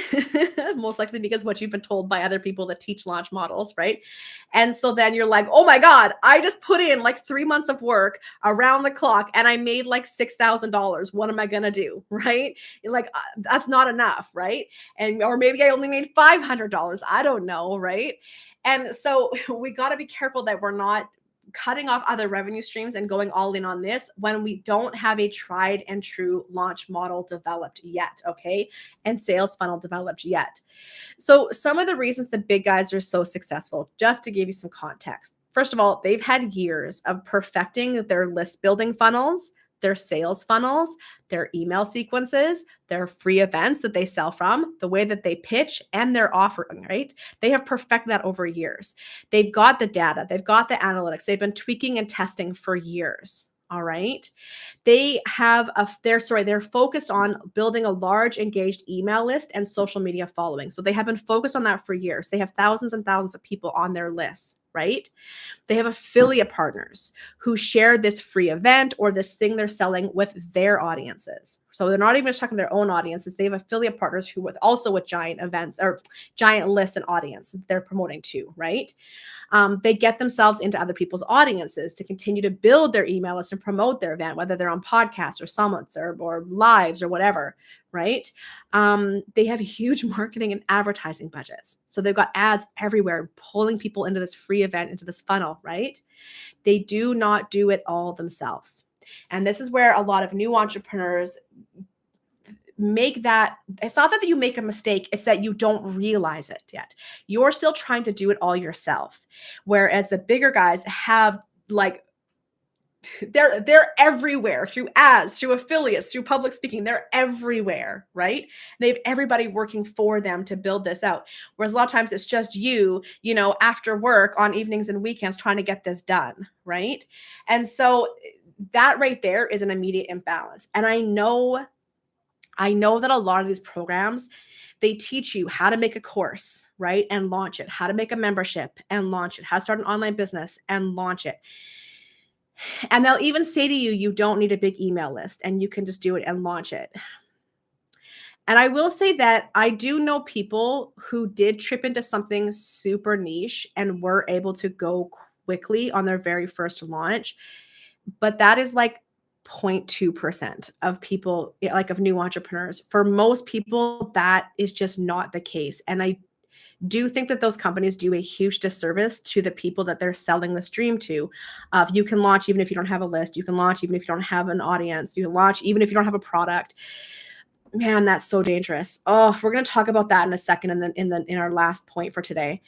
[SPEAKER 1] most likely because what you've been told by other people that teach launch models, right? And so then you're like, oh my God, I just put in like 3 months of work around the clock and I made like $6,000. What am I going to do? Right? You're like, that's not enough, right? Or maybe I only made $500. I don't know, right? And so we got to be careful that we're not cutting off other revenue streams and going all in on this when we don't have a tried and true launch model developed yet, okay? And sales funnel developed yet. So some of the reasons the big guys are so successful, just to give you some context. First of all, they've had years of perfecting their list building funnels, their sales funnels, their email sequences, their free events that they sell from, the way that they pitch, and their offering, right? They have perfected that over years. They've got the data, they've got the analytics, they've been tweaking and testing for years. All right. They're focused on building a large engaged email list and social media following. So they have been focused on that for years. They have thousands and thousands of people on their lists, right? They have affiliate partners who share this free event or this thing they're selling with their audiences. So they're not even just talking to their own audiences. They have affiliate partners who also with giant events or giant lists and audience they're promoting to, right? They get themselves into other people's audiences to continue to build their email list and promote their event, whether they're on podcasts or summits or lives or whatever, right? They have huge marketing and advertising budgets. So they've got ads everywhere, pulling people into this free event, into this funnel, right? They do not do it all themselves. And this is where a lot of new entrepreneurs make that. It's not that you make a mistake, it's that you don't realize it yet. You're still trying to do it all yourself. Whereas the bigger guys have like they're everywhere through ads, through affiliates, through public speaking. They're everywhere, right? They have everybody working for them to build this out. Whereas a lot of times it's just you after work on evenings and weekends trying to get this done, right? And so that right there is an immediate imbalance. And I know that a lot of these programs, they teach you how to make a course, right? And launch it, how to make a membership and launch it, how to start an online business and launch it. And they'll even say to you, you don't need a big email list and you can just do it and launch it. And I will say that I do know people who did trip into something super niche and were able to go quickly on their very first launch. But that is like 0.2% of people, like of new entrepreneurs. For most people, that is just not the case. And I do think that those companies do a huge disservice to the people that they're selling this dream to. You can launch even if you don't have a list. You can launch even if you don't have an audience. You can launch even if you don't have a product. Man, that's so dangerous. Oh, we're going to talk about that in a second, and then in our last point for today.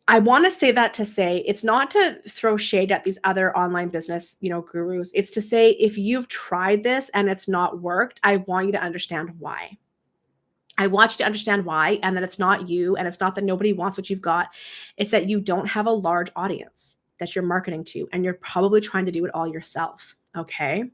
[SPEAKER 1] I want to say that to say it's not to throw shade at these other online business, gurus. It's to say if you've tried this and it's not worked, I want you to understand why. I want you to understand why, and that it's not you, and it's not that nobody wants what you've got. It's that you don't have a large audience that you're marketing to, and you're probably trying to do it all yourself. Okay.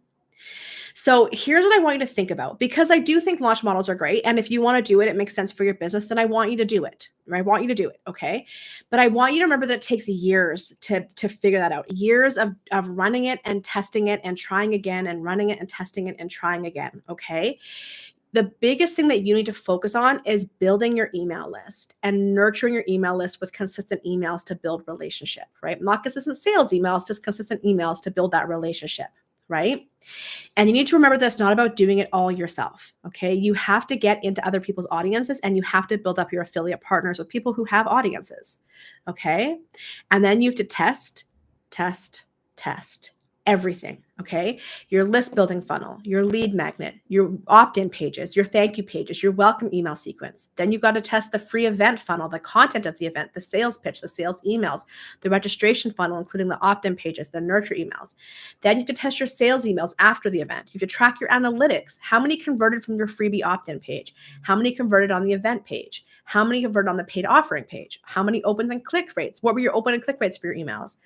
[SPEAKER 1] So here's what I want you to think about, because I do think launch models are great. And if you want to do it, it makes sense for your business, then I want you to do it. I want you to do it. Okay. But I want you to remember that it takes years to figure that out. Years of running it and testing it and trying again and running it and testing it and trying again. Okay. The biggest thing that you need to focus on is building your email list and nurturing your email list with consistent emails to build relationship, right? Not consistent sales emails, just consistent emails to build that relationship, right? And you need to remember that it's not about doing it all yourself, okay? You have to get into other people's audiences, and you have to build up your affiliate partners with people who have audiences, okay? And then you have to test everything, okay? Your list building funnel, your lead magnet, your opt-in pages, your thank you pages, your welcome email sequence. Then you've got to test the free event funnel, the content of the event, the sales pitch, the sales emails, the registration funnel, including the opt-in pages, the nurture emails. Then you have to test your sales emails after the event. You have to track your analytics. How many converted from your freebie opt-in page? How many converted on the event page? How many converted on the paid offering page? How many opens and click rates? What were your open and click rates for your emails?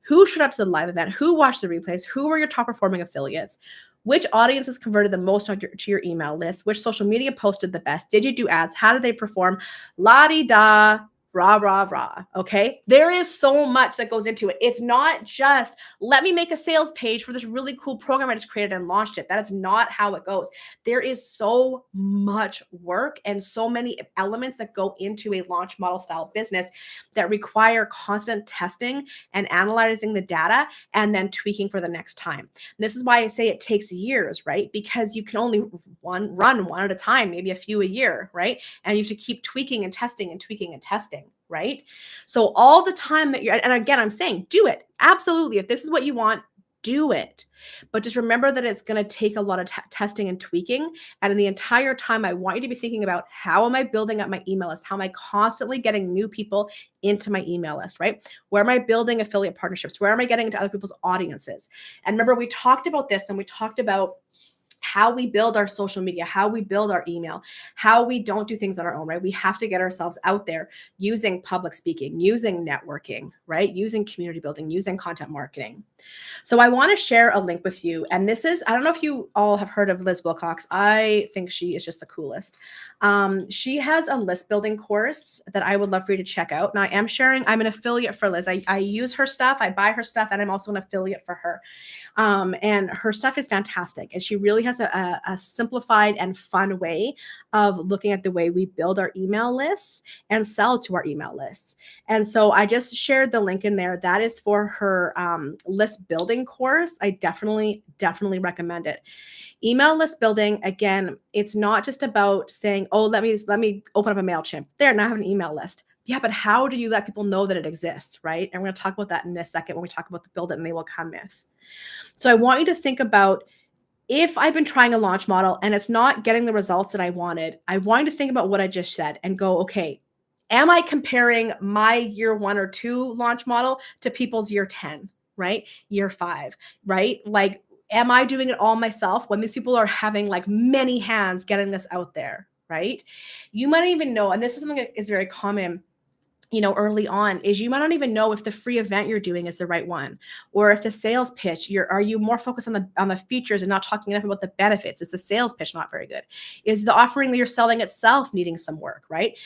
[SPEAKER 1] Who showed up to the live event? Who watched the replays? Who were your top performing affiliates? Which audiences converted the most to your email list? Which social media posted the best? Did you do ads? How did they perform? La-di-da, rah, rah, rah. Okay. There is so much that goes into it. It's not just let me make a sales page for this really cool program I just created and launched it. That is not how it goes. There is so much work and so many elements that go into a launch model style business that require constant testing and analyzing the data and then tweaking for the next time. And this is why I say it takes years, right? Because you can only run one at a time, maybe a few a year, right? And you have to keep tweaking and testing and tweaking and testing. Right? So all the time that and again, I'm saying, do it. Absolutely. If this is what you want, do it. But just remember that it's going to take a lot of testing and tweaking. And in the entire time, I want you to be thinking about, how am I building up my email list? How am I constantly getting new people into my email list, right? Where am I building affiliate partnerships? Where am I getting into other people's audiences? And remember, we talked about this, and we talked about how we build our social media, how we build our email, how we don't do things on our own, right? We have to get ourselves out there using public speaking, using networking, right? Using community building, using content marketing. So I want to share a link with you. And this is, I don't know if you all have heard of Liz Wilcox. I think she is just the coolest. She has a list building course that I would love for you to check out. Now I am sharing, I'm an affiliate for Liz. I use her stuff, I buy her stuff, and I'm also an affiliate for her. And her stuff is fantastic. And she really has a simplified and fun way of looking at the way we build our email lists and sell to our email lists. And so I just shared the link in there. That is for her list building course. I definitely recommend it. Email list building, again, it's not just about saying, oh, let me open up a MailChimp. There, now I have an email list. Yeah, but how do you let people know that it exists, right? And we're going to talk about that in a second when we talk about the build it and they will come myth. So I want you to think about, if I've been trying a launch model and it's not getting the results that I wanted, I want you to think about what I just said and go, okay, am I comparing my year 1 or 2 launch model to people's year 10, right? Year 5, right? Like, am I doing it all myself when these people are having like many hands getting this out there, right? You might even know, and this is something that is very common, early on, is you might not even know if the free event you're doing is the right one, or if the sales pitch, are you more focused on the features and not talking enough about the benefits? Is the sales pitch not very good? Is the offering that you're selling itself needing some work, right?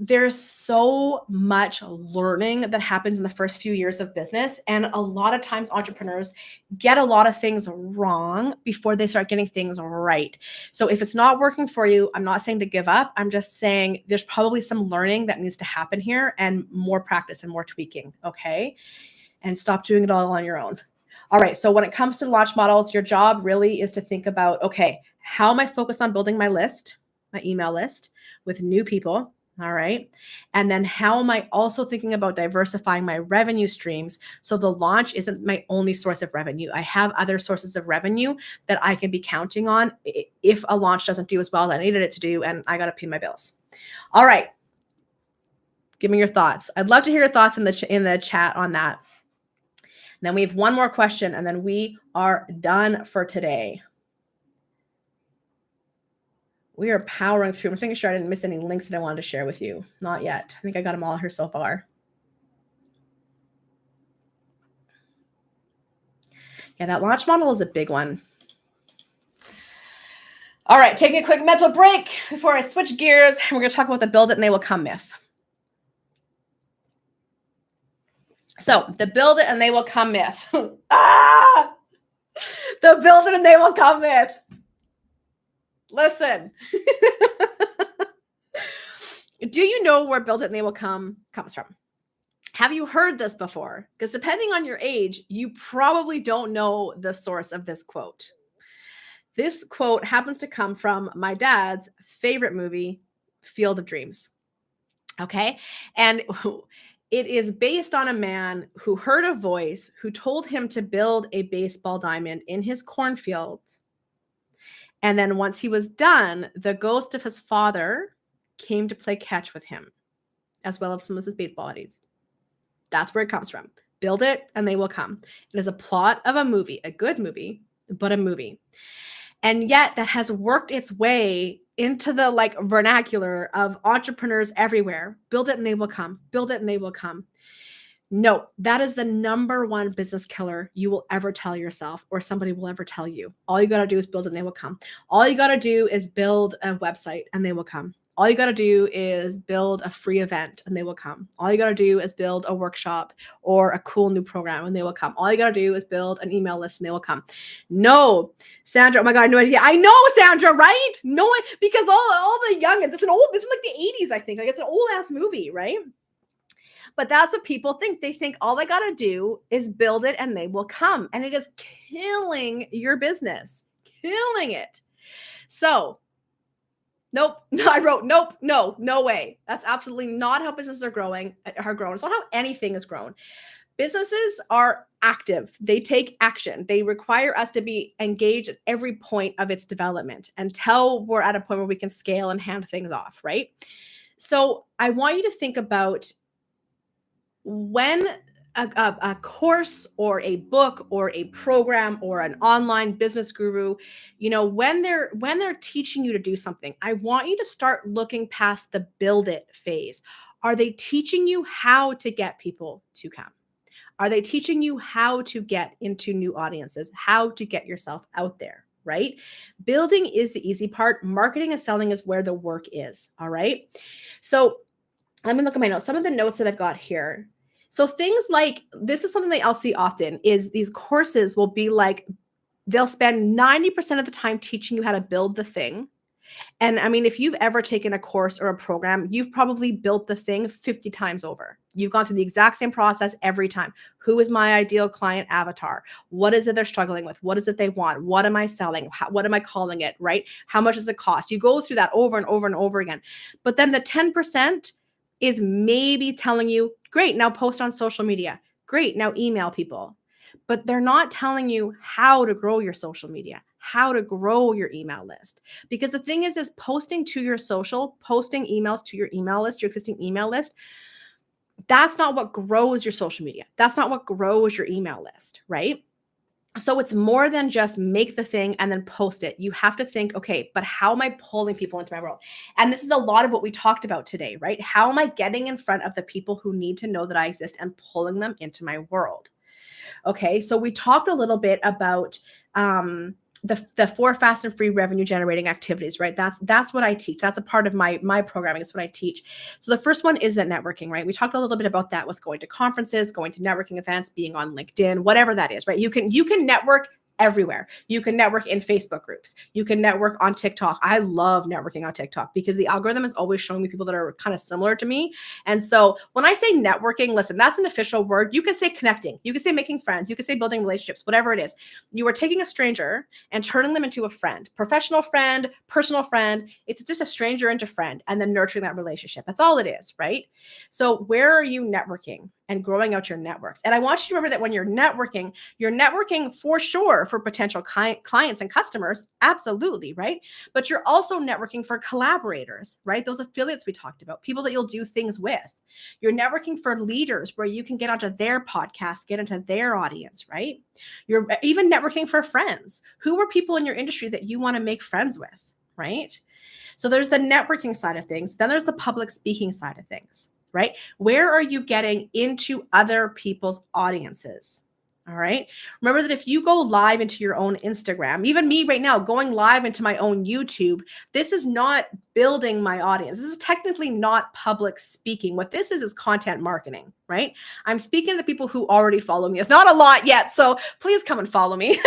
[SPEAKER 1] There's so much learning that happens in the first few years of business. And a lot of times entrepreneurs get a lot of things wrong before they start getting things right. So if it's not working for you, I'm not saying to give up. I'm just saying there's probably some learning that needs to happen here, and more practice and more tweaking. Okay. And stop doing it all on your own. All right. So when it comes to launch models, your job really is to think about, okay, how am I focused on building my list, my email list with new people? All right. And then how am I also thinking about diversifying my revenue streams so the launch isn't my only source of revenue? I have other sources of revenue that I can be counting on if a launch doesn't do as well as I needed it to do, and I got to pay my bills. All right. Give me your thoughts. I'd love to hear your thoughts in the chat on that. And then we have one more question, and then we are done for today. We are powering through. I'm just making sure I didn't miss any links that I wanted to share with you. Not yet. I think I got them all here so far. Yeah, that launch model is a big one. All right, taking a quick mental break before I switch gears. We're going to talk about the build it and they will come myth. So the build it and they will come myth. The build it and they will come myth. Listen. Do you know where build it and they will come comes from? Have you heard this before? Because depending on your age, you probably don't know the source of this quote. This quote happens to come from my dad's favorite movie, Field of Dreams. Okay. And it is based on a man who heard a voice who told him to build a baseball diamond in his cornfield. And then once he was done, the ghost of his father came to play catch with him, as well as some of his baseball buddies. That's where it comes from. Build it and they will come. It is a plot of a movie, a good movie, but a movie. And yet that has worked its way into the vernacular of entrepreneurs everywhere. Build it and they will come. Build it and they will come. No, that is the number one business killer you will ever tell yourself or somebody will ever tell you. All you got to do is build it and they will come. All you got to do is build a website and they will come. All you got to do is build a free event and they will come. All you got to do is build a workshop or a cool new program and they will come. All you got to do is build an email list and they will come. No, Sandra, oh my God, no idea. I know, Sandra, right? No one, because all the youngins, this is like the 80s, I think. Like it's an old ass movie, right? But that's what people think. They think all they got to do is build it and they will come. And it is killing your business, killing it. So nope. I wrote, nope, no way. That's absolutely not how businesses are grown. It's not how anything is grown. Businesses are active. They take action. They require us to be engaged at every point of its development until we're at a point where we can scale and hand things off, right? So I want you to think about when a course or a book or a program or an online business guru, when they're teaching you to do something, I want you to start looking past the build it phase. Are they teaching you how to get people to come? Are they teaching you how to get into new audiences, how to get yourself out there, right? Building is the easy part. Marketing and selling is where the work is, all right? So let me look at my notes. Some of the notes that I've got here. So things like, this is something that I'll see often, is these courses will be like, they'll spend 90% of the time teaching you how to build the thing. And I mean, if you've ever taken a course or a program, you've probably built the thing 50 times over. You've gone through the exact same process every time. Who is my ideal client avatar? What is it they're struggling with? What is it they want? What am I selling? What am I calling it, right? How much does it cost? You go through that over and over and over again. But then the 10% is maybe telling you, great, now post on social media. Great, now email people. But they're not telling you how to grow your social media, how to grow your email list. Because the thing is posting to your social, posting emails to your email list, your existing email list, that's not what grows your social media. That's not what grows your email list, right? So it's more than just make the thing and then post it. You have to think, okay, but how am I pulling people into my world? And this is a lot of what we talked about today, right? How am I getting in front of the people who need to know that I exist and pulling them into my world? Okay, so we talked a little bit about the 4 fast and free revenue generating activities, right? That's what I teach. That's a part of my programming. It's what I teach. So the first one is that networking, right? We talked a little bit about that with going to conferences, going to networking events, being on LinkedIn, whatever that is, right? You can network everywhere. You can network in Facebook groups. You can network on TikTok. I love networking on TikTok because the algorithm is always showing me people that are kind of similar to me. And so when I say networking, listen, that's an official word. You can say connecting. You can say making friends. You can say building relationships, whatever it is. You are taking a stranger and turning them into a friend, professional friend, personal friend. It's just a stranger into friend and then nurturing that relationship. That's all it is, right? So where are you networking and growing out your networks? And I want you to remember that when you're networking for sure for potential clients and customers, absolutely, right? But you're also networking for collaborators, right? Those affiliates we talked about, people that you'll do things with. You're networking for leaders where you can get onto their podcast, get into their audience, right? You're even networking for friends. Who are people in your industry that you want to make friends with, right? So there's the networking side of things. Then there's the public speaking side of things, right? Where are you getting into other people's audiences? All right. Remember that if you go live into your own Instagram, even me right now going live into my own YouTube, this is not building my audience. This is technically not public speaking. What this is content marketing, right? I'm speaking to the people who already follow me. It's not a lot yet, so please come and follow me.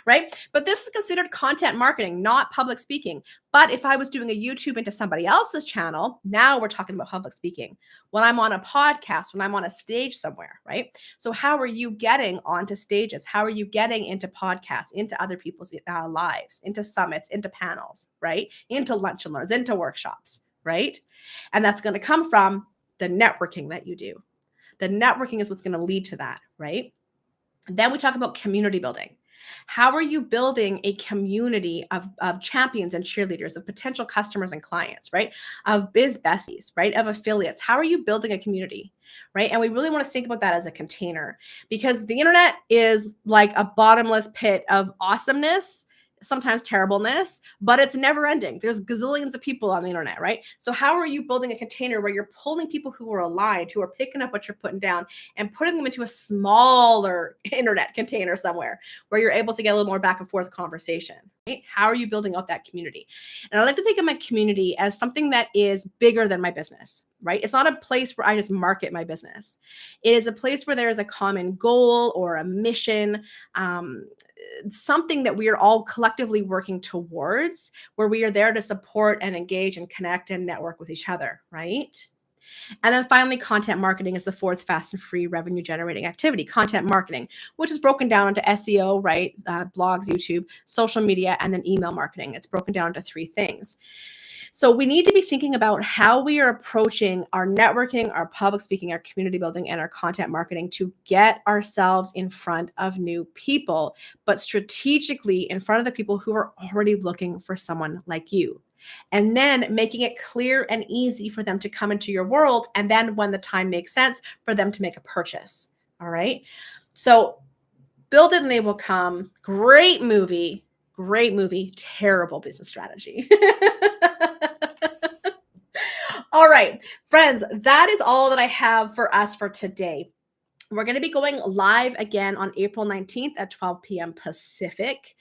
[SPEAKER 1] Right? But this is considered content marketing, not public speaking. But if I was doing a YouTube into somebody else's channel, now we're talking about public speaking. When I'm on a podcast, when I'm on a stage somewhere, right? So how are you getting onto stages? How are you getting into podcasts, into other people's lives, into summits, into panels, right? Into lunch and learns, into workshops, right? And that's going to come from the networking that you do. The networking is what's going to lead to that, right? And then we talk about community building. How are you building a community of champions and cheerleaders, of potential customers and clients, right? Of biz besties, right? Of affiliates. How are you building a community, right? And we really want to think about that as a container, because the internet is like a bottomless pit of awesomeness, sometimes terribleness, but it's never ending. There's gazillions of people on the internet, right? So how are you building a container where you're pulling people who are aligned, who are picking up what you're putting down and putting them into a smaller internet container somewhere where you're able to get a little more back and forth conversation, right? How are you building out that community? And I like to think of my community as something that is bigger than my business, right? It's not a place where I just market my business. It is a place where there is a common goal or a mission, something that we are all collectively working towards, where we are there to support and engage and connect and network with each other, right? And then finally, content marketing is the fourth fast and free revenue generating activity. Content marketing, which is broken down into SEO, right? Blogs, YouTube, social media, and then email marketing. It's broken down into three things. So we need to be thinking about how we are approaching our networking, our public speaking, our community building, and our content marketing to get ourselves in front of new people, but strategically in front of the people who are already looking for someone like you. And then making it clear and easy for them to come into your world. And then when the time makes sense, for them to make a purchase. All right. So Build It and They Will Come. Great movie, terrible business strategy. All right, friends, that is all that I have for us for today. We're going to be going live again on April 19th at 12 p.m. Pacific.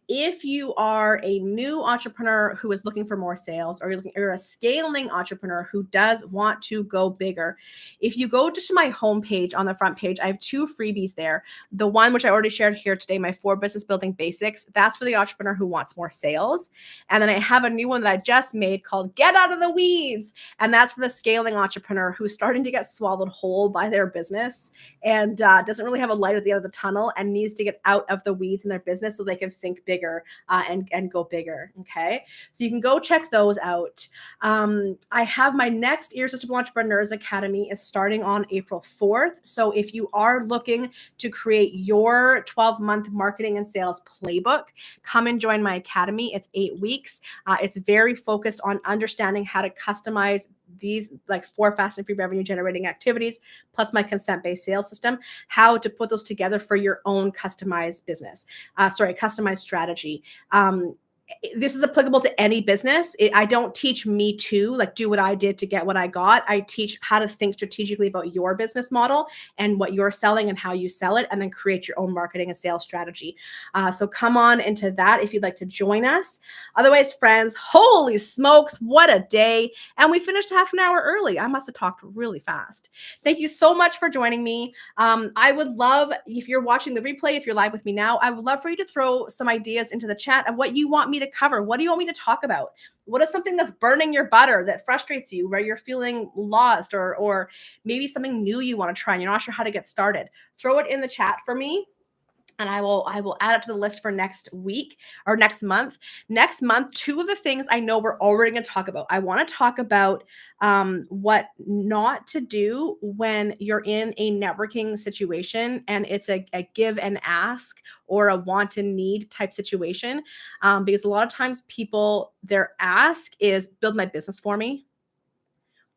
[SPEAKER 1] If you are a new entrepreneur who is looking for more sales, or you're a scaling entrepreneur who does want to go bigger, if you go to my homepage on the front page, I have two freebies there. The one which I already shared here today, my 4 business building basics, that's for the entrepreneur who wants more sales. And then I have a new one that I just made called Get Out of the Weeds. And that's for the scaling entrepreneur who's starting to get swallowed whole by their business and doesn't really have a light at the end of the tunnel and needs to get out of the weeds in their business so they can think bigger and go bigger. Okay. So you can go check those out. I have my next Irresistible Entrepreneurs Academy is starting on April 4th. So if you are looking to create your 12-month marketing and sales playbook, come and join my academy. It's 8 weeks. It's very focused on understanding how to customize these like 4 fast and free revenue generating activities, plus my consent-based sales system, how to put those together for your own customized business, customized strategy. This is applicable to any business. I don't teach me to like do what I did to get what I got. I teach how to think strategically about your business model and what you're selling and how you sell it, and then create your own marketing and sales strategy. So come on into that if you'd like to join us. Otherwise, friends, holy smokes, what a day. And we finished half an hour early. I must have talked really fast. Thank you so much for joining me. I would love, if you're watching the replay, if you're live with me now, I would love for you to throw some ideas into the chat of what you want me to cover. What do you want me to talk about? What is something that's burning your butter, that frustrates you, where you're feeling lost, or maybe something new you want to try and you're not sure how to get started? Throw it in the chat for me. And I will add it to the list for next week or next month. Next month, 2 of the things I know we're already going to talk about. I want to talk about what not to do when you're in a networking situation and it's a give and ask or a want and need type situation. Because a lot of times people, their ask is build my business for me.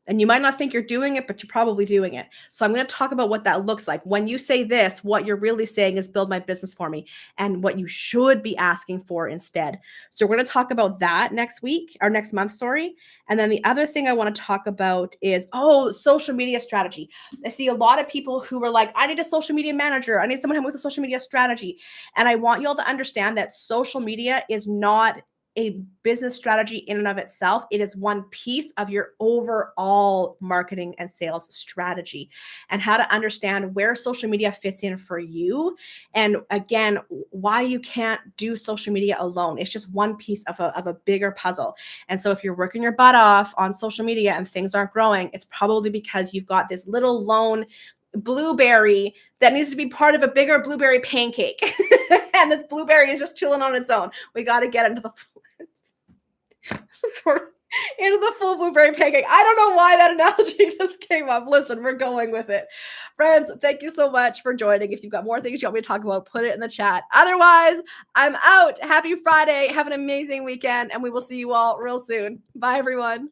[SPEAKER 1] And you might not think you're doing it, but you're probably doing it. So I'm going to talk about what that looks like. When you say this, what you're really saying is build my business for me, and what you should be asking for instead. So we're going to talk about that next week or next month, sorry. And then the other thing I want to talk about is, social media strategy. I see a lot of people who are like, I need a social media manager. I need someone with a social media strategy. And I want you all to understand that social media is not a business strategy in and of itself. It is one piece of your overall marketing and sales strategy, and how to understand where social media fits in for you. And again, why you can't do social media alone. It's just one piece of a bigger puzzle. And so if you're working your butt off on social media and things aren't growing, it's probably because you've got this little lone blueberry that needs to be part of a bigger blueberry pancake. And this blueberry is just chilling on its own. We got to get into the sort of into the full blueberry pancake. I don't know why that analogy just came up. Listen, we're going with it. Friends, thank you so much for joining. If you've got more things you want me to talk about, put it in the chat. Otherwise, I'm out. Happy Friday. Have an amazing weekend, and we will see you all real soon. Bye, everyone.